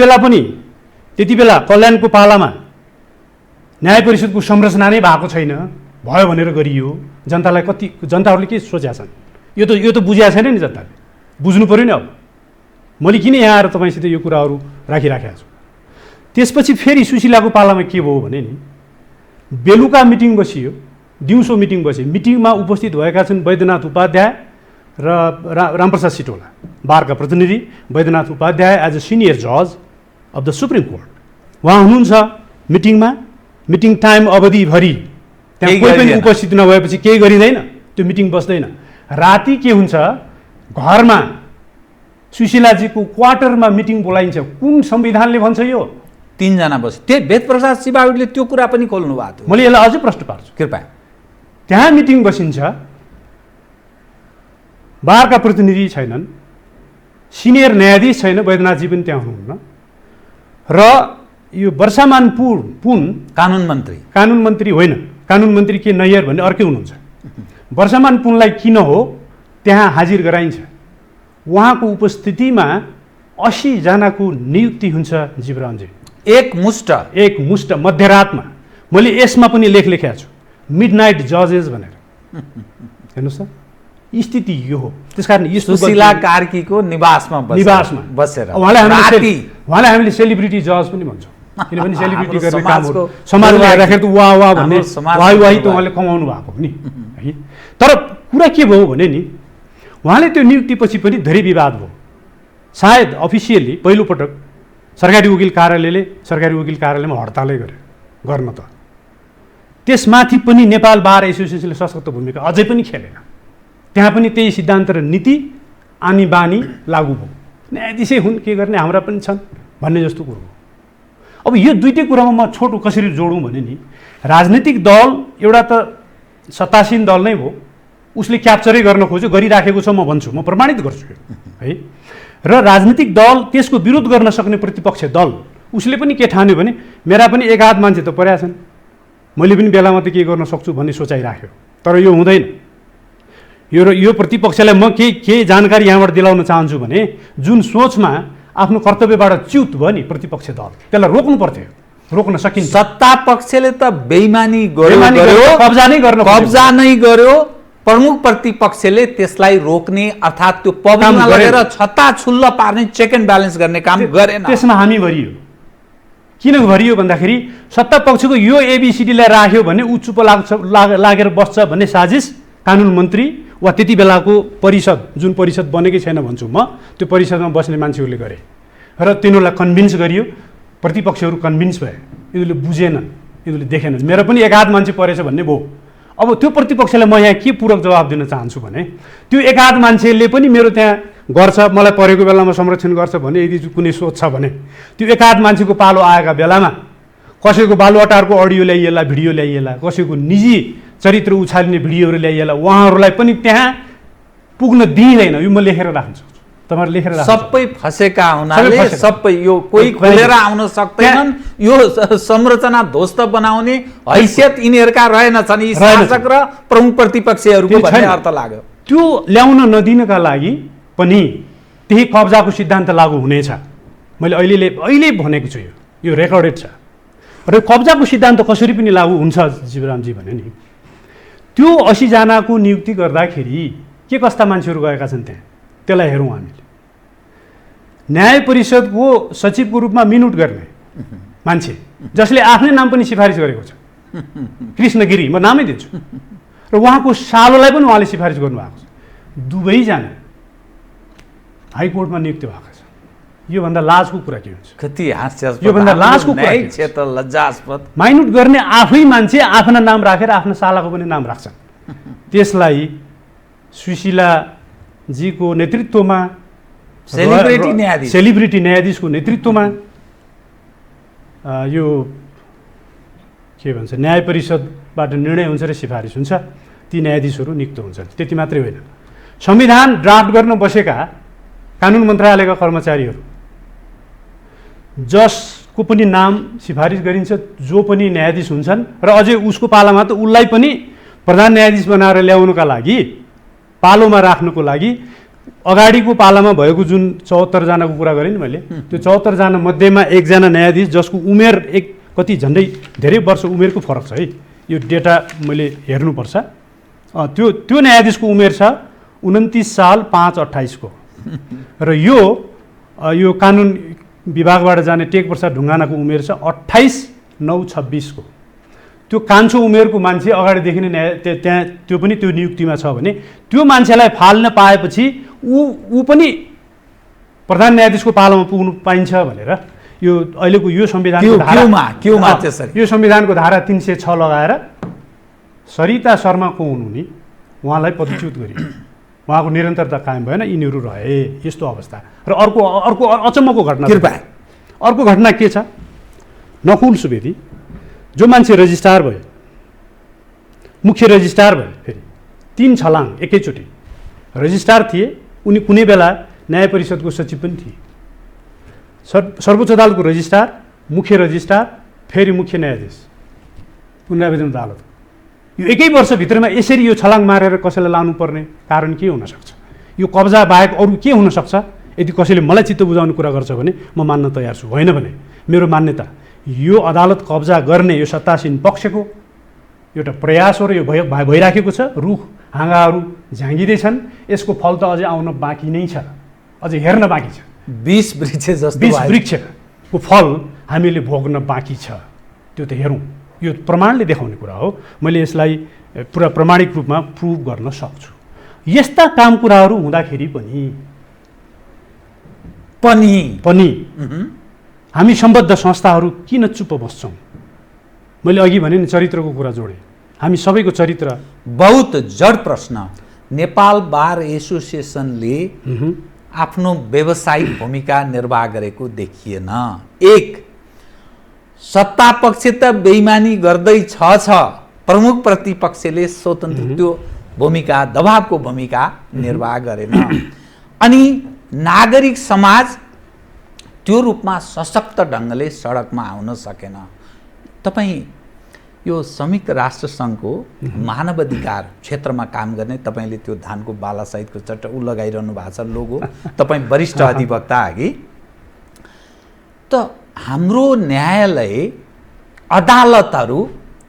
बेला कल्याणको पालामा न्याय परिषदको संरचना नै भएको छैन, भयो भनेर गरियो। जनताहरूले के सोचेका छन् यो त बुझेको छैन नि, जनताले बुझ्नु पऱ्यो नि। अब मैले किन यहाँ आएर तपाईँसित यो कुराहरू राखिराखेको छु। त्यसपछि फेरि सुशीलाको पालामा के भयो भने नि, बेलुका मिटिङ बसियो, दिउँसो मिटिङ बस्यो। मिटिङमा उपस्थित भएका छन् वैद्यनाथ उपाध्याय, र रामप्रसाद सिटोला बारका प्रतिनिधि, Vaidyanath Upadhyay as a senior जज अफ द सुप्रिम कोर्ट, उहाँ हुनुहुन्छ मिटिङमा। मिटिङ टाइम अवधिभरि त्यहाँ कोही पनि उपस्थित नभएपछि केही गरिँदैन, त्यो मिटिङ बस्दैन। राति के हुन्छ, घरमा सुशीलाजीको क्वार्टरमा मिटिङ बोलाइन्छ। कुन संविधानले भन्छ यो? 3 जना बस्यो। त्यो वेदप्रसाद शिवाडीले त्यो कुरा पनि खोल्नु भएको थियो। मैले यसलाई अझै प्रश्न पार्छु, कृपया। त्यहाँ मिटिङ बसिन्छ, बारका प्रतिनिधि छैनन्, सिनियर न्यायाधीश छैन, वैद्यनाथजी पनि त्यहाँ हुनुहुन्न, र यो वर्षामान पुन कानुन मन्त्री होइन, कानुन मन्त्री के नैयर भन्ने अर्कै हुनुहुन्छ। वर्षामान पुनलाई किन हो त्यहाँ हाजिर गराइन्छ। उहाँको उपस्थितिमा 80 जनाको नियुक्ति हुन्छ जीवरामजी। एक मुष्ट मध्यरातमा। मैले यसमा पनि लेखेको छु, मिडनाइट जजेस भनेर। हेर्नुहोस् त, स्थिति यो हो। त्यसकारण सुशीला कार्कीको निवासमा बसेर उहाँले हामीले सेलिब्रिटी जज पनि भन्छौँ, किनभने सेलिब्रिटी गर्ने काम हो। समाजले हेर्दाखेरि त वाह वाह भन्ने वाही त उहाँले कमाउनु भएको हो नि है। तर कुरा के भयो भने नि, उहाँले त्यो नियुक्तिपछि पनि धेरै विवाद भयो। सायद अफिसियल्ली पहिलोपटक सरकारी वकिल कार्यालयमा हडतालै गर्न त त्यसमाथि पनि नेपाल बार एसोसिएसनले सशक्त भूमिका अझै पनि खेलेन। त्यहाँ पनि त्यही सिद्धान्त र नीति आनी बानी लागू भयो। न्यायाधीशै हुन्, के गर्ने, हाम्रा पनि छन् भन्ने जस्तो कुरो हो। अब यो दुईटै कुरामा म छोटो कसरी जोडौँ भने नि, राजनीतिक दल एउटा त सत्तासीन दल नै भयो, उसले क्याप्चरै गर्न खोज्यो, गरिराखेको छ, म भन्छु, म प्रमाणित गर्छु है। र राजनीतिक दल, त्यसको विरोध गर्न सक्ने प्रतिपक्ष दल, उसले पनि के ठान्यो भने मेरा पनि एक हात मान्छे त परेका छन्, मैले पनि बेलामा त के गर्न सक्छु भन्ने सोचाइराख्यो। तर यो हुँदैन। यो प्रतिपक्षलाई म के जानकारी यहाँबाट दिलाउन चाहन्छु भने, जुन सोचमा आफ्नो कर्तव्यबाट च्युत भयो नि प्रतिपक्ष दल, त्यसलाई रोक्नु पर्थ्यो, रोक्न सकिन्छ। सत्ता पक्षले त बेइमानी गर्यो, कब्जा नै गर्यो। प्रमुख प्रतिपक्षले त्यसलाई रोक्ने अर्थात् त्यो पब्लिकमा लगेर छत्ता छुल्ल पार्ने, चेक एन्ड ब्यालेन्स गर्ने काम गरेन। त्यसमा हामी भरियो। किन भरियो भन्दाखेरि सत्ता पक्षको यो एबिसिडीलाई राख्यो भने ऊ चुप लागेर बस्छ भन्ने साजिस कानुन मन्त्री वा त्यति बेलाको परिषद, जुन परिषद बनेकै छैन भन्छु म, त्यो परिषदमा बस्ने मान्छेहरूले गरे र तिनीहरूलाई कन्भिन्स गरियो। प्रतिपक्षहरू कन्भिन्स भए, यिनीहरूले बुझेनन्, यिनीहरूले देखेनन्, मेरो पनि एक हात मान्छे परेछ भन्ने भयो। अब त्यो प्रतिपक्षलाई म यहाँ के पूरक जवाब दिन चाहन्छु भने, त्यो एक हात मान्छेले पनि मेरो त्यहाँ गर्छ, मलाई परेको बेलामा संरक्षण गर्छ भने, यदि कुनै सोच छ भने, त्यो एक हात मान्छेको पालो आएका बेलामा कसैको बालुवाटारको अडियो ल्याइएला, भिडियो ल्याइएला, कसैको निजी चरित्र उछालिने भिडियोहरू ल्याइएला, उहाँहरूलाई पनि त्यहाँ पुग्न दिइँदैन। यो म लेखेर राख्न सक्छु, तपाईँहरू लेखेर राख्नु। सबै फसेका हुनाले सबै यो कोही खोलेर आउन सक्दैनन्। यो संरचना ध्वस्त बनाउने हैसियत यिनीहरूका रहेनछन्, यी शासक र प्रमुख प्रतिपक्षहरूको भन्ने अर्थ लाग्यो। त्यो ल्याउन नदिनका लागि पनि त्यही कब्जाको सिद्धान्त लागू हुनेछ। मैले अहिले भनेको छु, यो रेकर्डेड छ। र कब्जाको सिद्धान्त कसरी पनि लागू हुन्छ जीवरामजी भने नि, त्यो 80 जनाको नियुक्ति गर्दाखेरि के कस्ता मान्छेहरू गएका छन् त्यहाँ, त्यसलाई हेरौँ हामीले। न्याय परिषदको सचिवको रूपमा मिनुट गर्ने मान्छे, जसले आफ्नै नाम पनि सिफारिस गरेको छ, कृष्ण गिरी, म नामै दिन्छु, र उहाँको सालोलाई पनि उहाँले सिफारिस गर्नुभएको छ। दुवैजना हाइकोर्टमा नियुक्ति भएको छ। योभन्दा लाजको कुरा के हुन्छ? कति हास्यास्पद, योभन्दा लाजको कुरा क्षेत्र लज्जास्पद। माइनुट गर्ने आफै मान्छे आफ्ना नाम राखेर आफ्ना सालाको पनि नाम राख्छन्। त्यसलाई सुशीलाजीको नेतृत्वमा, सेलिब्रिटी न्यायाधीशको नेतृत्वमा यो के भन्छ, न्याय परिषदबाट निर्णय हुन्छ र सिफारिस हुन्छ, ती न्यायाधीशहरू नियुक्त हुन्छन्। त्यति मात्रै होइन, संविधान ड्राफ्ट गर्न बसेका कानुन मन्त्रालयका कर्मचारीहरू जसको पनि नाम सिफारिस गरिन्छ, जो पनि न्यायाधीश हुन्छन्, र अझै उसको पालामा त उसलाई पनि प्रधान न्यायाधीश बनाएर ल्याउनुका लागि, पालोमा राख्नुको लागि, अगाडिको पालामा भएको जुन 74 जनाको कुरा गरेँ नि मैले, त्यो 74 जना मध्येमा एकजना न्यायाधीश जसको उमेर कति झन्डै धेरै वर्ष उमेरको फरक छ है, यो डेटा मैले हेर्नुपर्छ। त्यो न्यायाधीशको उमेर छ 29 साल 5-28 को, र यो कानुन विभागबाट जाने टेक प्रसाद ढुङ्गानाको उमेर छ 28-9-26 को। त्यो कान्छो उमेरको मान्छे अगाडिदेखि नै त्यहाँ त्यो पनि त्यो नियुक्तिमा छ भने त्यो मान्छेलाई फाल्न पाएपछि ऊ पनि प्रधान न्यायाधीशको पालोमा पुग्नु पाइन्छ भनेर यो अहिलेको यो संविधानको यो संविधानको धारा 306 लगाएर सरिता शर्मा को हुनु नि उहाँलाई पदच्युत गरियो, उहाँको निरन्तरता कायम भएन, यिनीहरू रहे। यस्तो अवस्था। र अर्को अचम्मको घटना, अर्को घटना के छ, नकुल सुवेदी जो मान्छे रजिस्ट्रार भयो, मुख्य रजिस्ट्रार भयो, फेरि 3 छलाङ एकैचोटि रजिस्ट्रार थिए, उनी कुनै बेला न्याय परिषदको सचिव पनि थिए। सर्वोच्च अदालतको रजिस्ट्रार, मुख्य रजिस्ट्रार, फेरि मुख्य न्यायाधीश पुनरावेदन अदालत। यो एकै वर्षभित्रमा यसरी यो छलाङ मारेर कसैलाई लानुपर्ने कारण के हुनसक्छ? यो कब्जा बाहेक अरू के हुनसक्छ? यदि कसैले मलाई चित्त बुझाउने कुरा गर्छ भने म मान्न तयार छु। होइन भने मेरो मान्यता यो अदालत कब्जा गर्ने यो सत्तासीन पक्षको एउटा प्रयास हो र यो भइराखेको छ। रुख हाँगाहरू झाँगिँदैछन्, यसको फल त अझै आउन बाँकी नै छ, अझै हेर्न बाँकी छ। 20 वृक्षको फल हामीले भोग्न बाँकी छ, त्यो त हेरौँ। यो प्रमाणले देखाउने कुरा हो। मैले यसलाई पुरा प्रमाणिक रूपमा प्रुभ गर्न सक्छु। यस्ता काम कुराहरू हुँदाखेरि पनि हामी सम्बद्ध संस्थाहरू किन चुप बस्छौँ? मैले अघि भने नि चरित्रको कुरा जोडेँ। हामी सबैको चरित्र बहुत जड प्रश्न। नेपाल बार एसोसिएसनले आफ्नो व्यावसायिक भूमिका निर्वाह गरेको देखिएन। एक, सत्ता पक्ष त बेइमानी गर्दैछ, प्रमुख प्रतिपक्षले स्वतन्त्र त्यो भूमिका, दबावको भूमिका निर्वाह गरेन। अनि नागरिक समाज त्यो रूपमा सशक्त ढङ्गले सडकमा आउन सकेन। तपाईँ यो संयुक्त राष्ट्र सङ्घको मानवाधिकार क्षेत्रमा काम गर्ने, तपाईँले त्यो धानको बालासहितको चट्ट लगाइरहनु भएको छ लोगो, तपाईँ वरिष्ठ अधिवक्ता अघि त हाम्रो न्यायालय अदालतहरू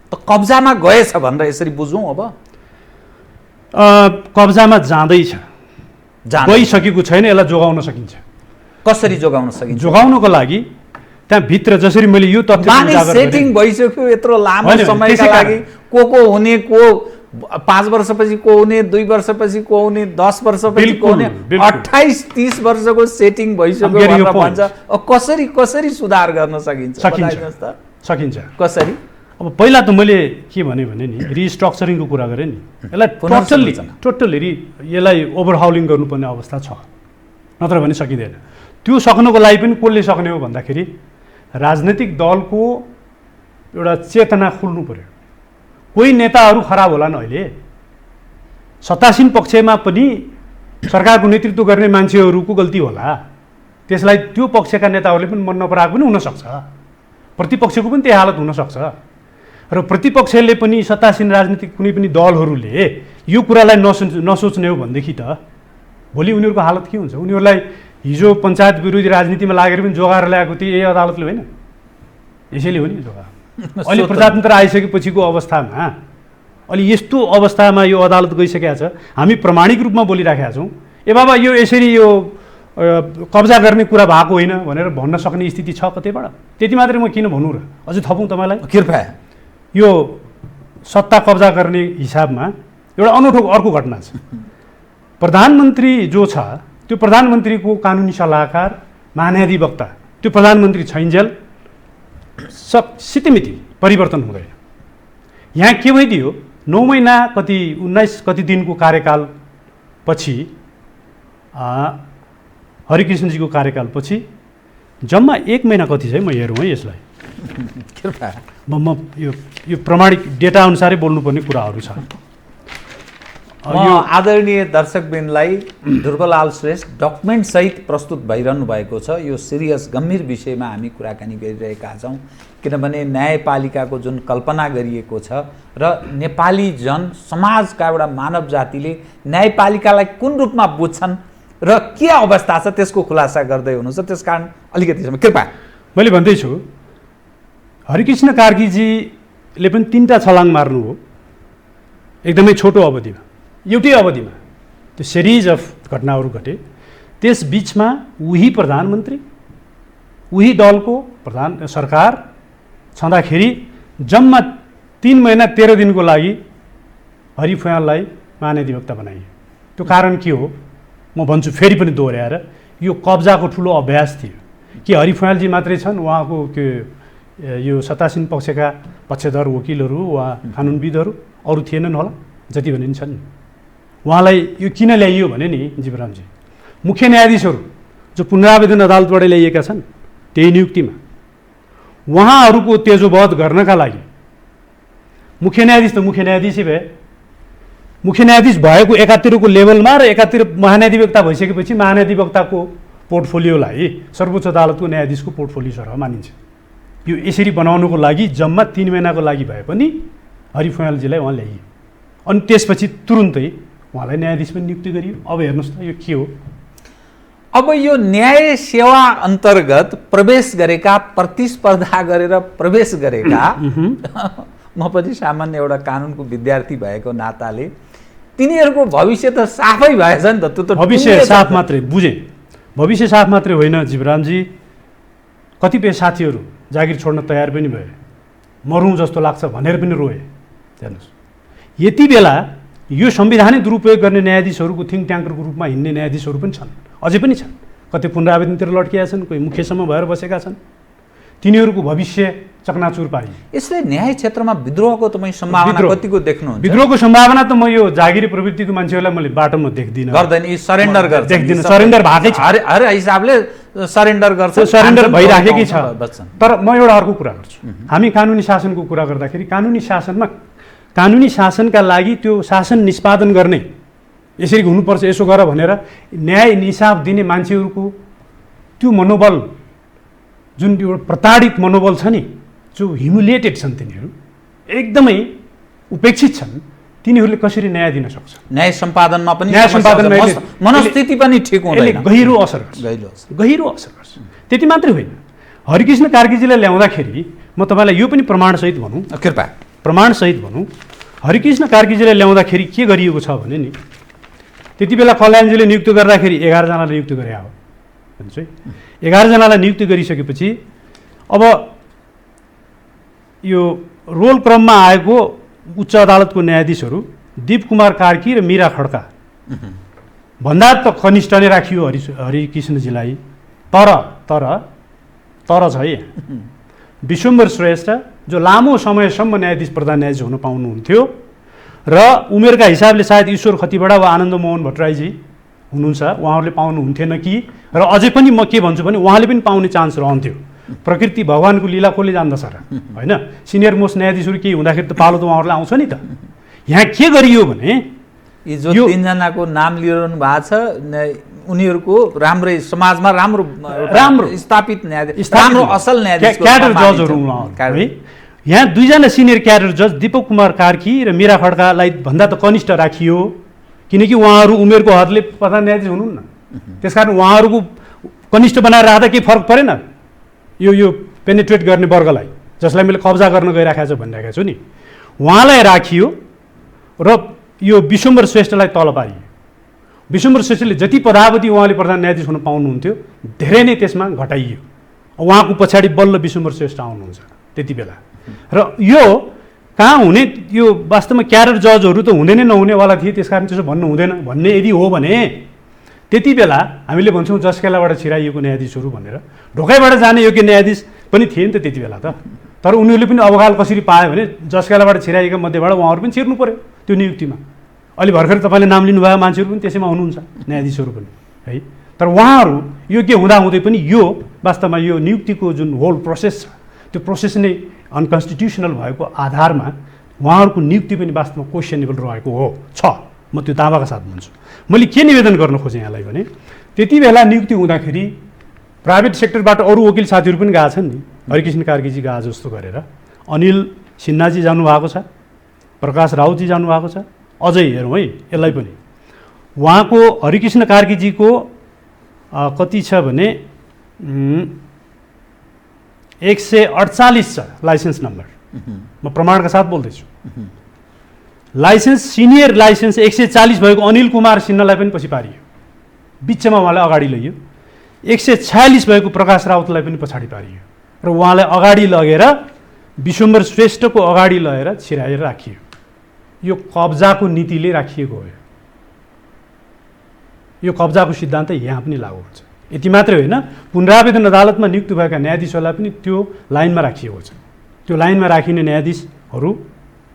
त कब्जामा गएछ भनेर यसरी बुझौँ? अब कब्जामा जाँदैछ, गइसकेको छैन, यसलाई जोगाउन सकिन्छ। कसरी जोगाउन सकिन्छ? जोगाउनको लागि त्यहाँ भित्र जसरी मैले यो तथ्य सेटिङ भइसक्यो यत्रो लामो समयका लागि, को हुने, को 5 वर्षपछि को हुने, 2 वर्षपछि को हुने, 10 वर्षपछि को हुने, 28-30 वर्षको सेटिङ भइसक्यो भन्छ। कसरी सुधार गर्न सकिन्छ? सकिन्छ कसरी? अब पहिला त मैले के भने नि रिस्ट्रक्चरिङको कुरा गरेँ नि, यसलाई टोटल्ली यसलाई ओभरहाउलिङ गर्नुपर्ने अवस्था छ, नत्र भने सकिँदैन। त्यो सक्नको लागि पनि कसले सक्ने हो भन्दाखेरि राजनैतिक दलको एउटा चेतना खुल्नु पर्यो। कोही नेताहरू खराब होलान्, अहिले सत्तासीन पक्षमा पनि सरकारको नेतृत्व गर्ने मान्छेहरूको गल्ती होला, त्यसलाई त्यो पक्षका नेताहरूले पनि मन नपराएको पनि हुनसक्छ, प्रतिपक्षको पनि त्यही हालत हुनसक्छ। र प्रतिपक्षले पनि सत्तासीन राजनीतिक कुनै पनि दलहरूले यो कुरालाई नसोच्ने हो भनेदेखि त भोलि उनीहरूको हालत के हुन्छ? उनीहरूलाई हिजो पञ्चायत विरोधी राजनीतिमा लागेर पनि जोगाएर ल्याएको थियो यही अदालतले, होइन? यसैले हो नि जोगा। अहिले प्रजातन्त्र आइसकेपछिको अवस्थामा, अहिले यस्तो अवस्थामा यो अदालत गइसकेका छ, हामी प्रमाणिक रूपमा बोलिराखेका छौँ। ए बाबा यो यसरी यो कब्जा गर्ने कुरा भएको होइन भनेर भन्न सक्ने स्थिति छ कतैबाट? त्यति मात्रै म किन भन्नु र? अझै थपौँ तपाईँलाई कृपया। यो सत्ता कब्जा गर्ने हिसाबमा एउटा अनौठो अर्को घटना छ। प्रधानमन्त्री जो छ त्यो प्रधानमन्त्रीको कानुनी सल्लाहकार, महाधिवक्ता, त्यो प्रधानमन्त्री छैन्जेल सितिमिति परिवर्तन हुँदैन। यहाँ के भइदियो, 9 महिना कति 19 कति दिनको कार्यकाल पछि, हरिकृष्णजीको कार्यकाल पछि जम्मा 1 महिना कति छ, म हेरौँ है यसलाई। म यो प्रमाणिक डेटा अनुसारै बोल्नुपर्ने कुराहरू छ। आदरणीय दर्शकबिनलाई ध्रुवलाल श्रेष्ठ डकुमेन्ट सहित प्रस्तुत भइरहनु भएको छ। यो सिरियस गम्भीर विषयमा हामी कुराकानी गरिरहेका छौँ, किनभने न्यायपालिकाको जुन कल्पना गरिएको छ र नेपाली समाजका एउटा मानव जातिले न्यायपालिकालाई कुन रूपमा बुझ्छन् र के अवस्था छ त्यसको खुलासा गर्दै हुनुहुन्छ। त्यसकारण अलिकति कृपया। मैले भन्दैछु, हरिकृष्ण कार्कीजीले पनि 3टा छलाङ मार्नु हो एकदमै छोटो अवधिमा, एउटै अवधिमा। त्यो सिरिज अफ घटनाहरू घटे, त्यस बिचमा उही प्रधानमन्त्री, उही दलको सरकार छँदाखेरि जम्मा 3 महिना 13 दिनको लागि हरि फुयाललाई महाधिवक्ता बनाइयो। त्यो कारण के हो म भन्छु फेरि पनि दोहोऱ्याएर, यो कब्जाको ठुलो अभ्यास थियो कि हरि फुयालजी मात्रै छन्, उहाँको के यो सत्तासीन पक्षका पक्षधर वकिलहरू वा कानुनविदहरू अरू थिएनन् होला, जति भने नि छन्। उहाँलाई यो किन ल्याइयो भने नि जीवरामजी, मुख्य न्यायाधीशहरू जो पुनरावेदन अदालतबाट ल्याइएका छन् त्यही नियुक्तिमा उहाँहरूको तेजोवध गर्नका लागि मुख्य न्यायाधीश त मुख्य न्यायाधीशै भए, मुख्य न्यायाधीश भएको एकातिरको लेभलमा र एकातिर महाधिवक्ता भइसकेपछि महाधिवक्ताको पोर्टफोलियोलाई सर्वोच्च अदालतको न्यायाधीशको पोर्टफोलियो सरह मानिन्छ। यो यसरी बनाउनुको लागि जम्मा 3 महिनाको लागि भए पनि हरि फुयालजीलाई उहाँ ल्याइयो। अनि त्यसपछि तुरुन्तै उहाँलाई न्यायाधीश पनि नियुक्ति गरियो। अब हेर्नुहोस् त यो के हो। अब यो न्याय सेवा अन्तर्गत प्रवेश गरेका, प्रतिस्पर्धा गरेर प्रवेश गरेका म पनि सामान्य एउटा कानुनको विद्यार्थी भएको नाताले तिनीहरूको भविष्य त साफै भएछ नि त। त्यो त भविष्य साफ मात्रै बुझेँ, भविष्य साफ मात्रै होइन जीवरामजी, कतिपय साथीहरू जागिर छोड्न तयार पनि भए, मरौँ जस्तो लाग्छ भनेर पनि रोए। हेर्नुहोस्, यति बेला यो संविधानै दुरुपयोग गर्ने न्यायाधीशहरूको थिङ्क ट्याङ्करको रूपमा हिँड्ने न्यायाधीशहरू पनि छन्, अझै पनि छन्। कतै पुनरावेदनतिर लड्किया छन्, कोही मुख्यसम्म भएर बसेका छन्। तिनीहरूको भविष्य चकनाचुर पारियो। यसले न्याय क्षेत्रमा विद्रोहको तपाईँ सम्भावना कतिको देख्नुहुन्छ? विद्रोहको सम्भावना त म यो जागिरी प्रवृत्तिको मान्छेहरूलाई मैले बाटोमा देख्दिनँ। गर्दैन, यी सरेन्डर गर्छ, देख्दिनँ। सरेन्डर भएकै छ, हर हिसाबले सरेन्डर गर्छ, सरेन्डर भइराखेकै छ। बच्चन, तर म एउटा अर्को कुरा गर्छु। हामी कानुनी शासनको कुरा गर्दाखेरि कानुनी शासनमा कानुनी शासनका लागि त्यो शासन निष्पादन गर्ने यसरी हुनुपर्छ, यसो गर भनेर न्याय निसाफ दिने मान्छेहरूको त्यो मनोबल, जुन एउटा प्रताडित मनोबल छ नि, जो ह्युमिलिएटेड छन्, तिनीहरू एकदमै उपेक्षित छन्, तिनीहरूले कसरी न्याय दिन सक्छ? न्याय सम्पादनमा पनि मनस्थिति पनि ठिक हुँदैन, गहिरो असर गर्छ, गहिरो असर गर्छ। त्यति मात्रै होइन, हरिकृष्ण कार्कीजीलाई ल्याउँदाखेरि म तपाईँलाई यो पनि प्रमाणसहित भनौँ, कृपया प्रमाणसहित भनौँ, हरिकृष्ण कार्कीजीलाई ल्याउँदाखेरि के गरिएको छ भने नि, त्यति बेला कल्याणजीले नियुक्ति गर्दाखेरि 11 जनालाई नियुक्ति गरे हो भन्छु है। 11 जनालाई नियुक्ति गरिसकेपछि अब यो रोल क्रममा आएको उच्च अदालतको न्यायाधीशहरू दीप कुमार कार्की र मीरा खड्का भन्दा त कनिष्ठ नै राखियो हरिकृष्णजीलाई। तर तर तर छ है, विश्वम्भर श्रेष्ठ जो लामो समयसम्म न्यायाधीश प्रधान न्यायाधीश हुन पाउनुहुन्थ्यो र उमेरका हिसाबले सायद ईश्वर खतिवडा वा आनन्द मोहन भट्टराईजी हुनुहुन्छ, उहाँहरूले पाउनुहुन्थेन कि, र अझै पनि म के भन्छु भने उहाँले पनि पाउने चान्स रहन्थ्यो। प्रकृति भगवानको लीला कसले जान्दछ र, होइन? सिनियर मोस्ट न्यायाधीशहरू केही हुँदाखेरि त पालो त उहाँहरूलाई आउँछ नि त। यहाँ के गरियो भने यी जो 3 जनाको नाम लिइरहनु भएको छ, उनीहरूको राम्रै समाजमा राम्रो स्थापित न्यायाधीश, राम्रो असल न्यायाधीश, क्याडर जजहरू है। यहाँ 2 जना सिनियर क्याडर जज दीपक कुमार कार्की र मीरा खड्कालाई भन्दा त कनिष्ठ राखियो, किनकि उहाँहरू उमेरको हदले प्रधान न्यायाधीश हुनुहुन्न। त्यसकारण उहाँहरूको कनिष्ठ बनाएर राख्दा केही फरक परेन यो पेनिट्रेट गर्ने वर्गलाई, जसलाई मैले कब्जा गर्न गइराखेको छु भनिरहेको छु नि, उहाँलाई राखियो र यो विश्वम्भर श्रेष्ठलाई तल पारियो। विश्वम्भर श्रेष्ठले जति पदावधि उहाँले प्रधान न्यायाधीश हुन पाउनुहुन्थ्यो धेरै नै त्यसमा घटाइयो। उहाँको पछाडि बल्ल विश्वम्भर श्रेष्ठ आउनुहुन्छ त्यति बेला। र यो कहाँ हुने, यो वास्तवमा क्याडर जजहरू त हुँदै नै नहुनेवाला थिए, त्यसकारण त्यसो भन्नु हुँदैन भन्ने यदि हो भने त्यति बेला हामीले भन्छौँ जसखेलाबाट छिराइएको न्यायाधीशहरू भनेर, ढोकाइबाट जाने योग्य न्यायाधीश पनि थिए नि त त्यति बेला त। तर उनीहरूले पनि अवकाल कसरी पायो भने जसखेलाबाट छिराइएका मध्येबाट उहाँहरू पनि छिर्नु पऱ्यो त्यो नियुक्तिमा। अहिले भर्खर तपाईँले नाम लिनुभएको मान्छेहरू पनि त्यसैमा हुनुहुन्छ, न्यायाधीशहरू पनि है। तर उहाँहरू योग्य हुँदाहुँदै पनि यो वास्तवमा यो नियुक्तिको जुन होल प्रोसेस छ, त्यो प्रोसेस नै अनकन्स्टिट्युसनल भएको आधारमा उहाँहरूको नियुक्ति पनि वास्तवमा क्वेसनेबल रहेको हो छ, म त्यो दावाका साथ भन्छु। मैले के निवेदन गर्न खोजेँ यहाँलाई भने, त्यति बेला नियुक्ति हुँदाखेरि प्राइभेट सेक्टरबाट अरू वकिल साथीहरू पनि गएको छन् नि, हरिकृष्ण कार्कीजी गए जस्तो गरेर, अनिल सिन्हाजी जानुभएको छ, प्रकाश राउतजी जानुभएको छ, अझै हेरौँ है यसलाई पनि। उहाँको हरिकृष्ण कार्कीजीको कति छ भने 148 छ लाइसेन्स नम्बर, म प्रमाणका साथ बोल्दैछु। लाइसेन्स सिनियर लाइसेन्स 140 भएको अनिल कुमार सिन्हालाई पनि पछि पारियो, बिचमा उहाँलाई अगाडि लैयो। 146 भएको प्रकाश राउतलाई पनि पछाडि पारियो र उहाँलाई अगाडि लगेर विश्वम्बर श्रेष्ठको अगाडि लगेर छिराएर राखियो। यो कब्जाको नीतिले राखिएको हो। यो कब्जाको सिद्धान्त यहाँ पनि लागू हुन्छ। यति मात्रै होइन, पुनरावेदन अदालतमा नियुक्त भएका न्यायाधीशहरूलाई पनि त्यो लाइनमा राखिएको छ। त्यो लाइनमा राखिने न्यायाधीशहरू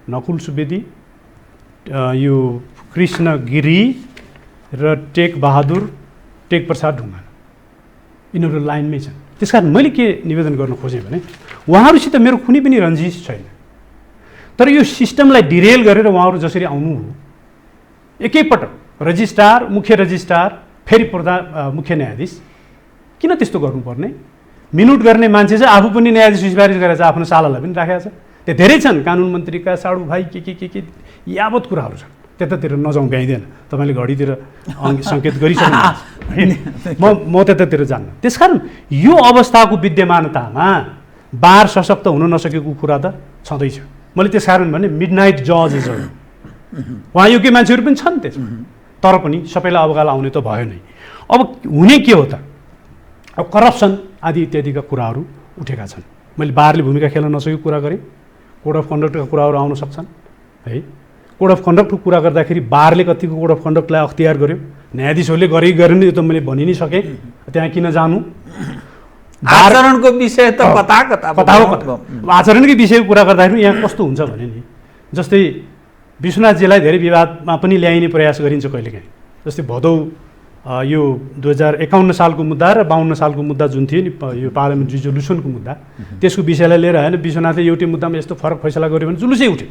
नकुल सुवेदी, यो कृष्ण गिरी र टेक प्रसाद ढुङ्गाना, यिनीहरू लाइनमै छन्। त्यस कारण मैले के निवेदन गर्न खोजेँ भने उहाँहरूसित मेरो कुनै पनि रन्जिस छैन, तर यो सिस्टमलाई डिरेल गरेर उहाँहरू जसरी आउनु हो, एकैपटक रजिस्ट्रार, मुख्य रजिस्ट्रार, फेरि मुख्य न्यायाधीश, किन त्यस्तो गर्नुपर्ने? मिनुट गर्ने मान्छे चाहिँ आफू पनि न्यायाधीश सिफारिस गरेर आफ्नो सालालाई पनि राखेको छ। त्यो धेरै छन्, कानुन मन्त्रीका साडु भाइ के यावत कुराहरू छन्। त्यतातिर नजाउँ, भ्याइँदैन, तपाईँले घडीतिर सङ्केत गरिसक्नु, म त्यतातिर जान्न। त्यसकारण यो अवस्थाको विद्यमानतामा बार सशक्त हुन नसकेको कुरा त छँदैछ। मैले त्यसकारण भने मिडनाइट जजेसहरू उहाँ योग्य मान्छेहरू पनि छन् त्यसमा, तर पनि सबैलाई अवगाला आउने त भयो नै। अब हुने के हो त? अब करप्सन आदि इत्यादिका कुराहरू उठेका छन्। मैले बारले भूमिका खेल्न नसकेको कुरा गरेँ। कोड अफ कन्डक्टका कुराहरू आउन सक्छन् है। कोड अफ कन्डक्टको कुरा गर्दाखेरि बारले कतिको कोड अफ कन्डक्टलाई अख्तियार गर्यो, न्यायाधीशहरूले गरेन, यो त मैले भनि नै सकेँ, त्यहाँ किन जानु? आचरणको विषय त कता आचरणकै विषयको कुरा गर्दाखेरि यहाँ कस्तो हुन्छ भने नि, जस्तै विश्वनाथजीलाई धेरै विवादमा पनि ल्याइने प्रयास गरिन्छ कहिलेकाहीँ। जस्तै भदौ यो 2051 सालको मुद्दा र 52 सालको मुद्दा जुन थियो नि, यो पार्लियामेन्ट रिजोल्युसनको मुद्दा, त्यसको विषयलाई लिएर होइन विश्वनाथले एउटै मुद्दामा यस्तो फरक फैसला गर्यो भने जुलुसै उठ्यो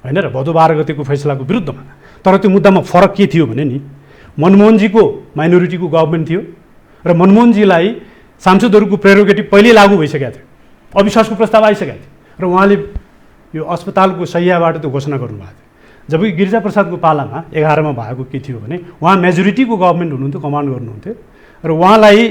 होइन र, भदौ 12 गतेको फैसलाको विरुद्धमा। तर त्यो मुद्दामा फरक के थियो भने नि, मनमोहनजीको माइनोरिटीको गभर्मेन्ट थियो र मनमोहनजीलाई सांसदहरूको प्रेरोगेटिभ पहिल्यै लागू भइसकेको थियो, अविश्वासको प्रस्ताव आइसकेको थियो र उहाँले यो अस्पतालको सहियाबाट त्यो घोषणा गर्नुभएको थियो। जबकि गिरिजाप्रसादको पालामा 11 मा भएको के थियो भने उहाँ मेजोरिटीको गभर्मेन्ट हुनुहुन्थ्यो, कमान्ड गर्नुहुन्थ्यो र उहाँलाई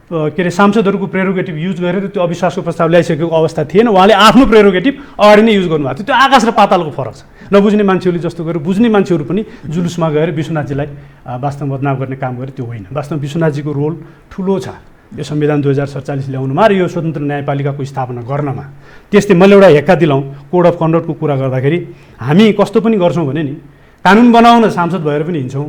के अरे सांसदहरूको प्रेरोगेटिभ युज गरेर त्यो अविश्वासको प्रस्ताव ल्याइसकेको अवस्था थिएन। उहाँले आफ्नो प्रेरोगेटिभ अगाडि नै युज गर्नुभएको थियो। त्यो आकाश र पातालको फरक छ। नबुझ्ने मान्छेहरूले जस्तो गरेर बुझ्ने मान्छेहरू पनि जुलुसमा गएर विश्वनाथजीलाई वास्तवमा बदनाम गर्ने काम गरे, त्यो होइन। वास्तवमा विश्वनाथजीको रोल ठुलो छ यो संविधान 2047 ल्याउनुमा र यो स्वतन्त्र न्यायपालिकाको स्थापना गर्नमा। त्यस्तै मैले एउटा हेक्का दिलाउँ, कोड अफ कन्डक्टको कुरा गर्दाखेरि हामी कस्तो पनि गर्छौँ भने नि, कानुन बनाउन सांसद भएर पनि हिँड्छौँ,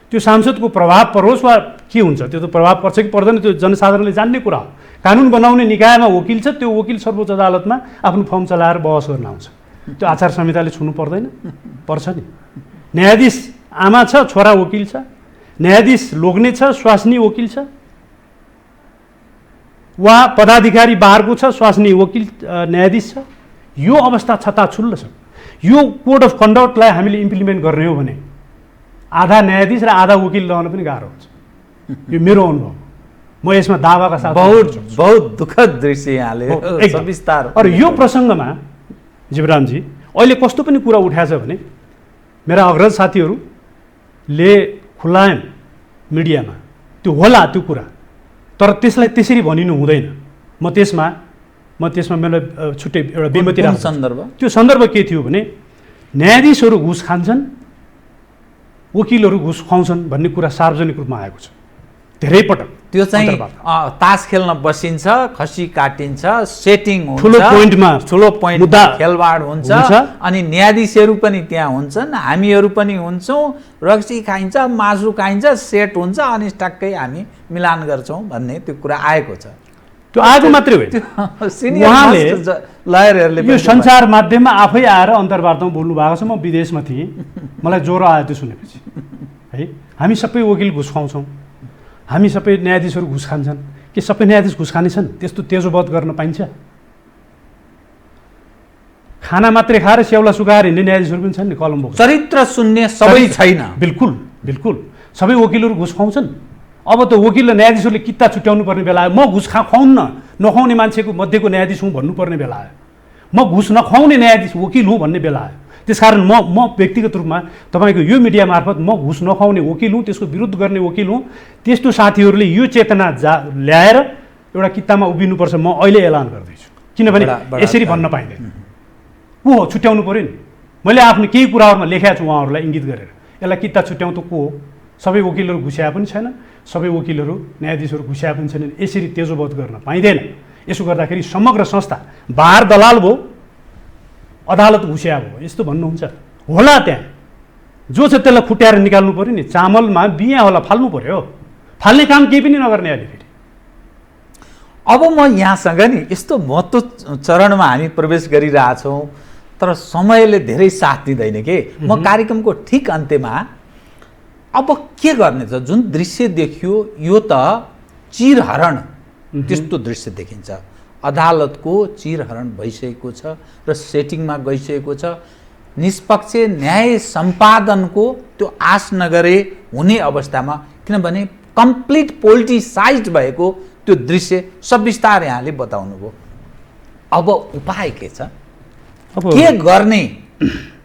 त्यो सांसदको प्रभाव परोस् वा के हुन्छ, त्यो त प्रभाव पर्छ कि पर्दैन त्यो जनसाधारणले जान्ने कुरा हो। कानुन बनाउने निकायमा वकिल छ, त्यो वकिल सर्वोच्च अदालतमा आफ्नो फर्म चलाएर बहस गर्न आउँछ, त्यो आचार संहिताले छुनु पर्दैन? पर्छ नि। न्यायाधीश आमा छ, छोरा वकिल छ, न्यायाधीश लोग्ने छ, स्वास्नी वकिल छ, वा पदाधिकारी बारको छ, स्वास्नी वकिल न्यायाधीश छ। यो अवस्था छताछुल्लो छ। यो कोड अफ कन्डक्टलाई हामीले इम्प्लिमेन्ट गर्ने हो भने आधा न्यायाधीश र आधा वकिल रहन पनि गाह्रो हुन्छ। यो मेरो अनुभव, म यसमा दावाका साथ बहुत दुःखद दृश्य यहाँले विस्तार। अरू यो प्रसङ्गमा जीवरामजी अहिले कस्तो पनि कुरा उठाएछ भने मेरा अग्रज साथीहरूले खुलायम मिडियामा त्यो होला त्यो कुरा, तर त्यसलाई त्यसरी भनिनु हुँदैन। म त्यसमा मेरो छुट्टै एउटा बेमती राख्छु। त्यो सन्दर्भ के थियो भने न्यायाधीशहरू घुस खान्छन्, वकिलहरू घुस खुवाउँछन् भन्ने कुरा सार्वजनिक रूपमा आएको छ धेरै पटक। त्यो चाहिँ तास खेल्न बसिन्छ, खसी काटिन्छ, सेटिङ हुन्छ, ठुलो पोइन्टमा खेलवाड हुन्छ, अनि न्यायाधीशहरू पनि त्यहाँ हुन्छन्, हामीहरू पनि हुन्छौँ, रक्सी खाइन्छ, मासु खाइन्छ, सेट हुन्छ, अनि टक्कै हामी मिलान गर्छौँ भन्ने त्यो कुरा आएको छ। त्यो आएको मात्रै होइन, उहाँले लयरहरूले यो सञ्चार माध्यममा आफै आएर अन्तर्वार्तामा बोल्नु भएको छ। म विदेशमा थिएँ, मलाई ज्वरो आयो त्यो सुनेपछि है। हामी सबै वकिल घुस खुवाउँछौँ, हामी सबै न्यायाधीशहरू घुस खान्छन्, के सबै न्यायाधीश घुस खाने छन्? त्यस्तो तेजोवध गर्न पाइन्छ? खाना मात्रै खाएर स्याउला सुकाएर हिँड्ने न्यायाधीशहरू पनि छन् नि, कलम बोक्छ। चरित्र शून्य सबै छैन। बिल्कुल बिल्कुल, सबै वकिलहरू घुस खुवाउँछन्। अब त वकिल र न्यायाधीशहरूले किता छुट्याउनु पर्ने बेला आयो। म घुस खुवाउन्न, नखुवाउने मान्छेको मध्येको न्यायाधीश हुँ भन्नुपर्ने बेला आयो। म घुस नखुवाउने न्यायाधीश वकिल हुँ भन्ने बेला आयो। त्यसकारण म व्यक्तिगत रूपमा तपाईँको यो मिडिया मार्फत म घुस नखुवाउने वकिल हुँ, त्यसको विरुद्ध गर्ने वकिल हुँ। त्यस्तो साथीहरूले यो चेतना ल्याएर एउटा किताबमा उभिनुपर्छ, म अहिले ऐलान गर्दैछु। किनभने यसरी भन्न पाइँदैन। को हो छुट्याउनु पऱ्यो नि। मैले आफ्नो केही कुराहरूमा लेखेको छु उहाँहरूलाई इङ्गित गरेर, यसलाई किता छुट्याउँ त को हो? सबै वकिलहरू घुस्या पनि छैन, सबै वकिलहरू न्यायाधीशहरू घुस्या पनि छैनन्। यसरी तेजोवध गर्न पाइँदैन। यसो गर्दाखेरि समग्र संस्था बाहर दलाल भयो, अदालत घुस्या भयो, यस्तो भन्नुहुन्छ होला। त्यहाँ जो छ त्यसलाई खुट्याएर निकाल्नु पऱ्यो नि। चामलमा बिया होला, फाल्नु पऱ्यो। फाल्ने काम केही पनि नगर्ने अहिले फेरि। अब म यहाँसँग नि यस्तो महत्त्व चरणमा हामी प्रवेश गरिरहेछौँ, तर समयले धेरै साथ दिँदैन के। म कार्यक्रमको ठिक अन्त्यमा अब के गर्ने त? जुन दृश्य देखियो यो त चिरहरण त्यस्तो दृश्य देखिन्छ। अदालतको चिरहरण भइसकेको छ र सेटिङमा गइसकेको छ। निष्पक्ष न्याय सम्पादनको त्यो आश नगरे हुने अवस्थामा, किनभने कम्प्लिट पोलिटिसाइज्ड भएको त्यो दृश्य सविस्तार यहाँले बताउनु भयो। अब उपाय के छ? के गर्ने?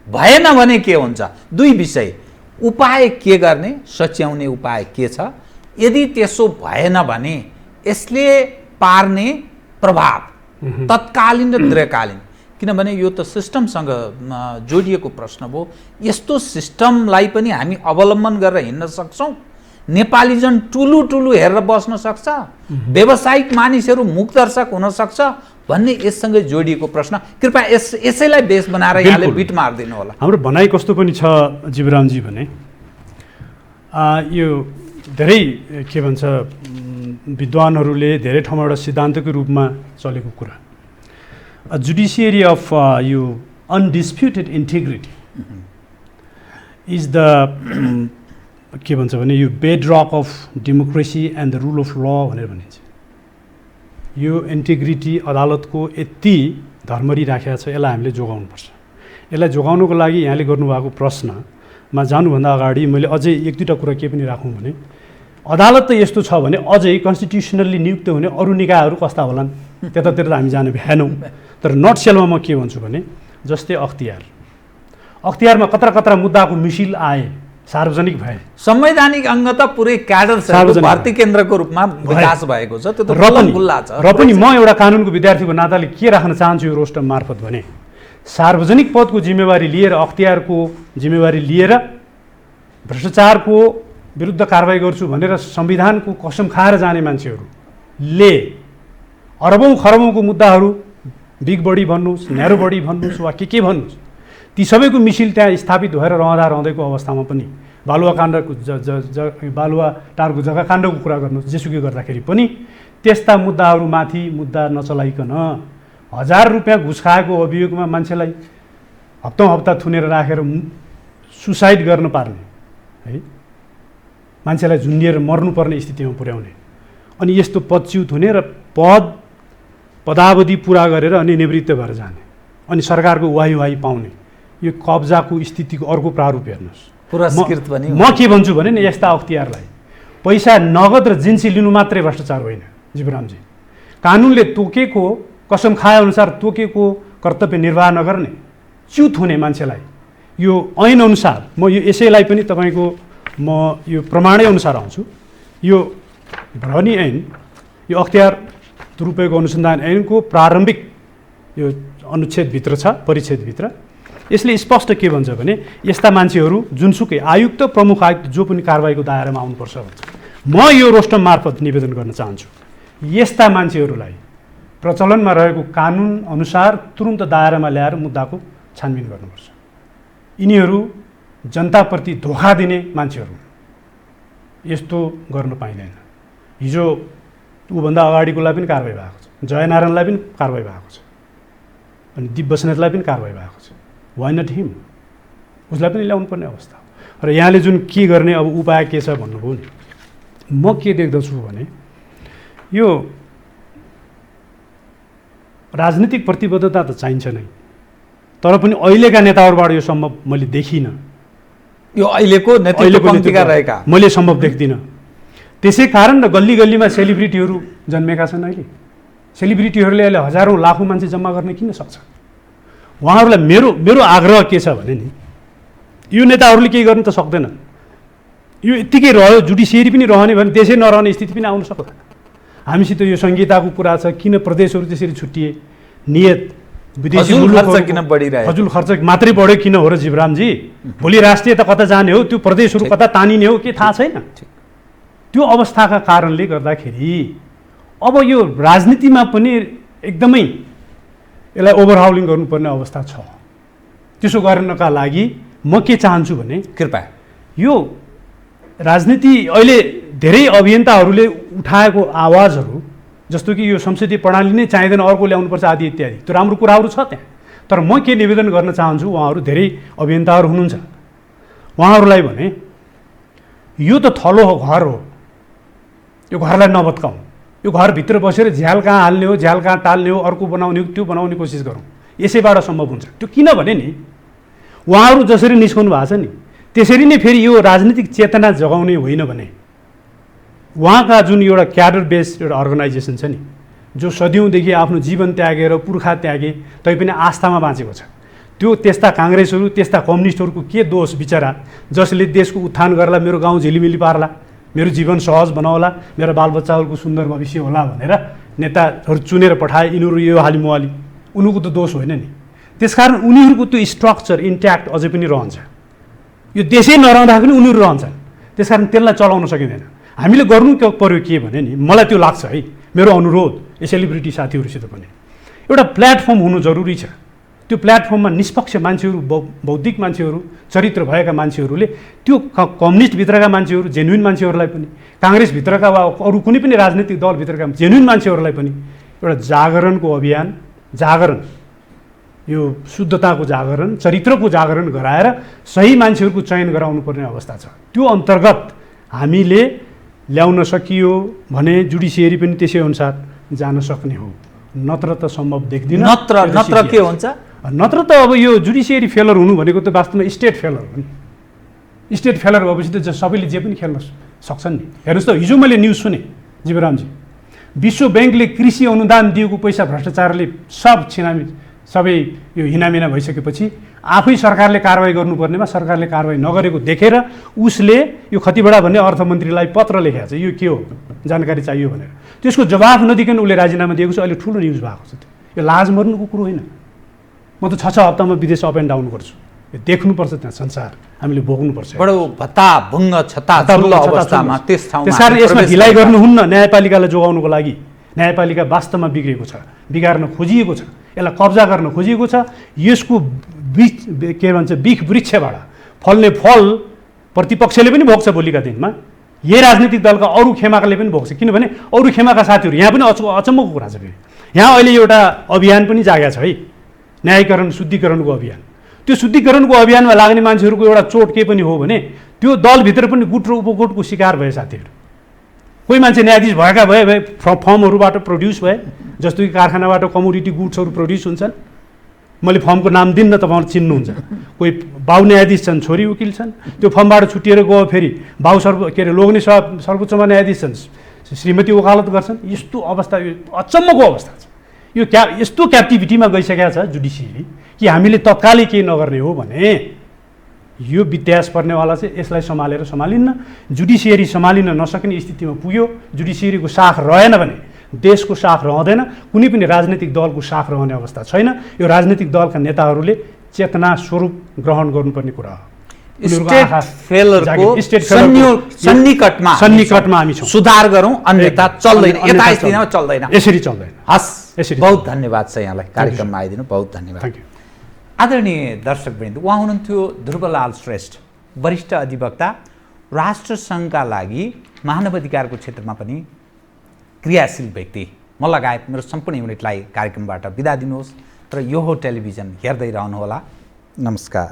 भएन भने के हुन्छ? दुई विषय, उपाय के गर्ने, सच्याउने उपाय के छ? यदि त्यसो भएन भने यसले पार्ने प्रभाव तत्कालीन र दीर्घकालीन, किनभने यो त सिस्टमसँग जोडिएको प्रश्न भयो। यस्तो सिस्टमलाई पनि हामी अवलम्बन गरेर हिँड्न सक्छौँ? नेपाली जन टुलु टुलु हेरेर बस्न सक्छ? व्यावसायिक मानिसहरू मुखदर्शक हुन सक्छ भन्ने यससँग जोडिएको प्रश्न। कृपया यसैलाई बेस बनाएर यहाँले बिट मारिदिनु होला। हाम्रो भनाइ कस्तो पनि छ जीवरामजी भने, यो धेरै के भन्छ विद्वानहरूले धेरै ठाउँमा एउटा सिद्धान्तको रूपमा चलेको कुरा, जुडिसियरी अफ यो अनडिस्प्युटेड इन्टिग्रिटी इज द के भन्छ भने यो bed rock of democracy and the rule of ल भनेर भनिन्छ। यो इन्टिग्रिटी अदालतको यति धर्मरी राखेको छ, यसलाई हामीले जोगाउनुपर्छ। यसलाई जोगाउनुको लागि यहाँले गर्नुभएको प्रश्नमा जानुभन्दा अगाडि मैले अझै एक दुईवटा कुरा के पनि राखौँ भने, अदालत त यस्तो छ भने अझै कन्स्टिट्युसनल्ली नियुक्त हुने अरू निकायहरू कस्ता होलान् त्यतातिर त हामी जान भ्याएनौँ। तर नट सेलमा म के भन्छु भने, जस्तै अख्तियारमा कत्रा कत्रा मुद्दाको मिसिल आए, सार्वजनिक भए। संवैधानिक अङ्ग त पुरै क्याडर भर्ती केन्द्रको रूपमा विकास भएको छ, त्यो त खुल्ला छ। र पनि म एउटा कानुनको विद्यार्थीको नाताले के राख्न चाहन्छु यो रोस्टर मार्फत भने, सार्वजनिक पदको जिम्मेवारी लिएर, अख्तियारको जिम्मेवारी लिएर भ्रष्टाचारको विरुद्ध कारवाही गर्छु भनेर संविधानको कसम खाएर जाने मान्छेहरूले अरबौँ खरबौँको मुद्दाहरू, बिग बडी भन्नुहोस्, न्यारो बडी भन्नुहोस् वा के भन्नुहोस्, ती सबैको मिसिल त्यहाँ स्थापित भएर रहँदाको अवस्थामा पनि बालुवा काण्डको बालुवा टारको जग्गा काण्डको कुरा गर्नुहोस्, जेसुकै गर्दाखेरि पनि त्यस्ता मुद्दाहरूमाथि मुद्दा नचलाइकन 1000 रुपियाँ घुस खाएको अभियोगमा मान्छेलाई हप्ता थुनेर राखेर सुसाइड गर्न पार्ने है, मान्छेलाई झुन्डिएर मर्नुपर्ने स्थितिमा पुर्याउने, अनि यस्तो पदच्युत हुने र पदावधि पुरा गरेर अनि निवृत्त भएर जाने, अनि सरकारको वाही पाउने, यो कब्जाको स्थितिको अर्को प्रारूप हेर्नुहोस्। पुरस्कृत पनि म के भन्छु भने नि, यस्ता अख्तियारलाई पैसा नगद र जिन्सी लिनु मात्रै भ्रष्टाचार होइन जीवरामजी। कानुनले तोकेको, कसम खाए अनुसार तोकेको कर्तव्य निर्वाह नगर्ने, च्युत हुने मान्छेलाई यो ऐन अनुसार, म यो यसैलाई पनि तपाईँको म यो प्रमाणै अनुसार आउँछु, यो भ्रनी ऐन, यो अख्तियार दुरुपयोग अनुसन्धान ऐनको प्रारम्भिक यो अनुच्छेदभित्र छ, परिच्छेदभित्र। यसले स्पष्ट के भन्छ भने, यस्ता मान्छेहरू जुनसुकै आयुक्त, प्रमुख आयुक्त जो पनि कारवाहीको दायरामा आउनुपर्छ भन्छ। म यो रोस्टर मार्फत निवेदन गर्न चाहन्छु, यस्ता मान्छेहरूलाई प्रचलनमा रहेको कानुन अनुसार तुरुन्त दायरामा ल्याएर मुद्दाको छानबिन गर्नुपर्छ। यिनीहरू जनताप्रति धोका दिने मान्छेहरू, यस्तो गर्न पाइँदैन। हिजो ऊभन्दा अगाडिकोलाई पनि कारवाही भएको छ, जयनारायणलाई पनि कारवाही भएको छ, अनि दिप बस्नेतलाई पनि कारवाही भएको छ। वाइ नट हिम? उसलाई पनि ल्याउनु पर्ने अवस्था हो। र यहाँले जुन के गर्ने अब उपाय के छ भन्नुभयो नि, म के देख्दछु भने, यो राजनीतिक प्रतिबद्धता त चाहिन्छ नै, तर पनि अहिलेका नेताहरूबाट यो सम्भव मैले देखिनँ। यो अहिलेको नेतृत्वका रहेका मैले सम्भव देख्दिनँ। त्यसै कारण र गल्ली गल्लीमा सेलिब्रिटीहरू जन्मेका छन्। अहिले सेलिब्रिटीहरूले अहिले हजारौँ लाखौँ मान्छे जम्मा गर्न किन सक्छ? उहाँहरूलाई मेरो आग्रह के छ भने नि, यो नेताहरूले केही गर्न त सक्दैन। यो यत्तिकै रह्यो, जुडिसियरी पनि रहने भने देशै नरहने स्थिति पनि आउन सक्दैन। हामीसित यो संहिताको कुरा छ, किन प्रदेशहरू त्यसरी छुट्टिए, नियत विदेशी खर्च किन बढिरहेको, फजुल खर्च मात्रै बढ्यो किन हो र जीवरामजी? भोलि राष्ट्रिय त कता जाने हो, त्यो प्रदेशहरू कता तानिने हो के थाहा छैन। त्यो अवस्थाका कारणले गर्दाखेरि अब यो राजनीतिमा पनि एकदमै यसलाई ओभरहाउलिङ गर्नुपर्ने अवस्था छ। त्यसो गर्नका लागि म के चाहन्छु भने कृपया यो राजनीति अहिले धेरै अभियन्ताहरूले उठाएको आवाजहरू जस्तो कि यो संसदीय प्रणाली नै चाहिँदैन अर्को ल्याउनुपर्छ आदि इत्यादि, त्यो राम्रो कुराहरू छ त्यहाँ। तर म के निवेदन गर्न चाहन्छु, उहाँहरू धेरै अभियन्ताहरू हुनुहुन्छ, उहाँहरूलाई भने यो त थलो घर हो, यो घरलाई नभत्काउँ, यो घरभित्र बसेर झ्याल कहाँ हाल्ने हो, झ्याल कहाँ टाल्ने हो, अर्को बनाउने हो, त्यो बनाउने कोसिस गरौँ, यसैबाट सम्भव हुन्छ त्यो। किनभने नि उहाँहरू जसरी निस्कनु भएको छ नि त्यसरी नै फेरि यो राजनीतिक चेतना जगाउने होइन भने उहाँका जुन एउटा क्याडर बेस्ड एउटा अर्गनाइजेसन छ नि, जो सदियौँदेखि आफ्नो जीवन त्यागेर पुर्खा त्यागे तैपनि आस्थामा बाँचेको छ, त्यो त्यस्ता काङ्ग्रेसहरू त्यस्ता कम्युनिस्टहरूको के दोष बिचरा, जसले देशको उत्थान गर्ला, मेरो गाउँ झिलिमिली पार्ला, मेरो जीवन सहज बनाउला, मेरा बालबच्चाहरूको सुन्दर भविष्य होला भनेर नेताहरू चुनेर पठाए, यिनीहरू यो हाली मुहाली, उनीहरूको त दोष होइन नि। त्यसकारण उनीहरूको त्यो स्ट्रक्चर इन्ट्याक्ट अझै पनि रहन्छ, यो देशै नरहँदा पनि उनीहरू रहन्छन्। त्यसकारण त्यसलाई चलाउन सकिँदैन। हामीले गर्नु पर्यो के भने नि, मलाई त्यो लाग्छ है, मेरो अनुरोध यो सेलिब्रिटी साथीहरूसित पनि एउटा प्लेटफर्म हुनु जरुरी छ। त्यो प्लेटफर्ममा निष्पक्ष मान्छेहरू, बौद्धिक मान्छेहरू, चरित्र भएका मान्छेहरूले, त्यो कम्युनिस्टभित्रका मान्छेहरू, जेन्युन मान्छेहरूलाई पनि, काङ्ग्रेसभित्रका वा अरू कुनै पनि राजनीतिक दलभित्रका जेन्युन मान्छेहरूलाई पनि एउटा जागरणको अभियान, जागरण, यो शुद्धताको जागरण, चरित्रको जागरण गराएर सही मान्छेहरूको चयन गराउनु पर्ने अवस्था छ। त्यो अन्तर्गत हामीले ल्याउन सकियो भने जुडिसियरी पनि त्यसै अनुसार जान सक्ने हो, नत्र त सम्भव देख्दिनँ। नत्र के हुन्छ? नत्र त अब यो जुडिसियरी फेलर हुनु भनेको त वास्तवमा स्टेट फेलर हो नि। स्टेट फेलर भएपछि त सबैले जे पनि खेल्न सक्छन् नि। हेर्नुहोस् त, हिजो मैले न्युज सुने जीवरामजी, विश्व ब्याङ्कले कृषि अनुदान दिएको पैसा भ्रष्टाचारले सबै यो हिनामिना भइसकेपछि आफै सरकारले कारवाही गर्नुपर्नेमा सरकारले कारवाही नगरेको देखेर उसले यो खतिवडा भन्ने अर्थमन्त्रीलाई पत्र लेखेको छ, यो के हो जानकारी चाहियो भनेर। त्यसको जवाफ नदिकन उसले राजीनामा दिएको छ। अहिले ठुलो न्युज भएको छ त्यो। यो लाज मर्नुको कुरो होइन। म त 6 हप्तामा विदेश अप एन्ड डाउन गर्छु, यो देख्नुपर्छ त्यहाँ संसार, हामीले भोग्नुपर्छ। बडो भत्ता भङ्ग छता अवस्थामा त्यस ठाउँमा त्यसकारण यसमा ढिलाइ गर्नुहुन्न। न्यायपालिकालाई जोगाउनुको लागि न्यायपालिका वास्तवमा बिग्रेको छ, बिगार्न खोजिएको छ, यसलाई कब्जा गर्न खोजिएको छ। यसको के भन्छ बिख वृक्षबाट फल्ने फल प्रतिपक्षले पनि भोग्छ भोलिका दिनमा, यही राजनीतिक दलका अरू खेमाकाले पनि भोग्छ। किनभने अरू खेमाका साथीहरू यहाँ पनि अचम्मको कुरा छ। यहाँ अहिले एउटा अभियान पनि जागेको छ है, न्यायीकरण शुद्धिकरणको अभियान। त्यो शुद्धिकरणको अभियानमा लाग्ने मान्छेहरूको एउटा चोट के पनि हो भने त्यो दलभित्र पनि गुट र उपगुटको शिकार भए साथीहरू। कोही मान्छे न्यायाधीश भएका भए फर्महरूबाट प्रड्युस भए, जस्तो कि कारखानाबाट कमोडिटी गुड्सहरू प्रड्युस हुन्छन्। मैले फर्मको नाम दिन्न, तपाईँहरू चिन्नुहुन्छ। कोही बाउ न्यायाधीश छन्, छोरी वकिल छन्, त्यो फर्मबाट छुटिएर गयो, फेरि बाउ लोग्ने सर्वोच्चमा न्यायाधीश छन्, श्रीमती वकालत गर्छन्। यस्तो अवस्था, यो अचम्मको अवस्था छ। यो यस्तो क्याप्टिभिटीमा गइसकेको छ जुडिसियरी कि हामीले तत्कालै केही नगर्ने हो भने यो विध्यास पर्नेवाला चाहिँ यसलाई सम्हालिन्न। जुडिसियरी सम्हालिन नसक्ने स्थितिमा पुग्यो। जुडिसियरीको साख रहेन भने देशको साख रहँदैन, कुनै पनि राजनीतिक दलको साख रहने अवस्था छैन। यो राजनीतिक दलका नेताहरूले चेतना स्वरूप ग्रहण गर्नुपर्ने कुरा हो। सन्निकटमा हामी छौँ। सुधार गरौँ, अन्यथा चल्दैन, यता स्थितिमा चल्दैन, यसरी चल्दैन। हस्, बहुत धन्यवाद छ यहाँलाई कार्यक्रममा आइदिनु, बहुत धन्यवाद। Thank you. आदरणीय दर्शकवृन्द, उहाँ हुनुहुन्थ्यो ध्रुवलाल श्रेष्ठ, वरिष्ठ अधिवक्ता, राष्ट्रसङ्घका लागि मानव अधिकारको क्षेत्रमा पनि क्रियाशील व्यक्ति। म लगायत मेरो सम्पूर्ण युनिटलाई कार्यक्रमबाट बिदा दिनुहोस् र यो हो टेलिभिजन हेर्दै रहनुहोला। नमस्कार।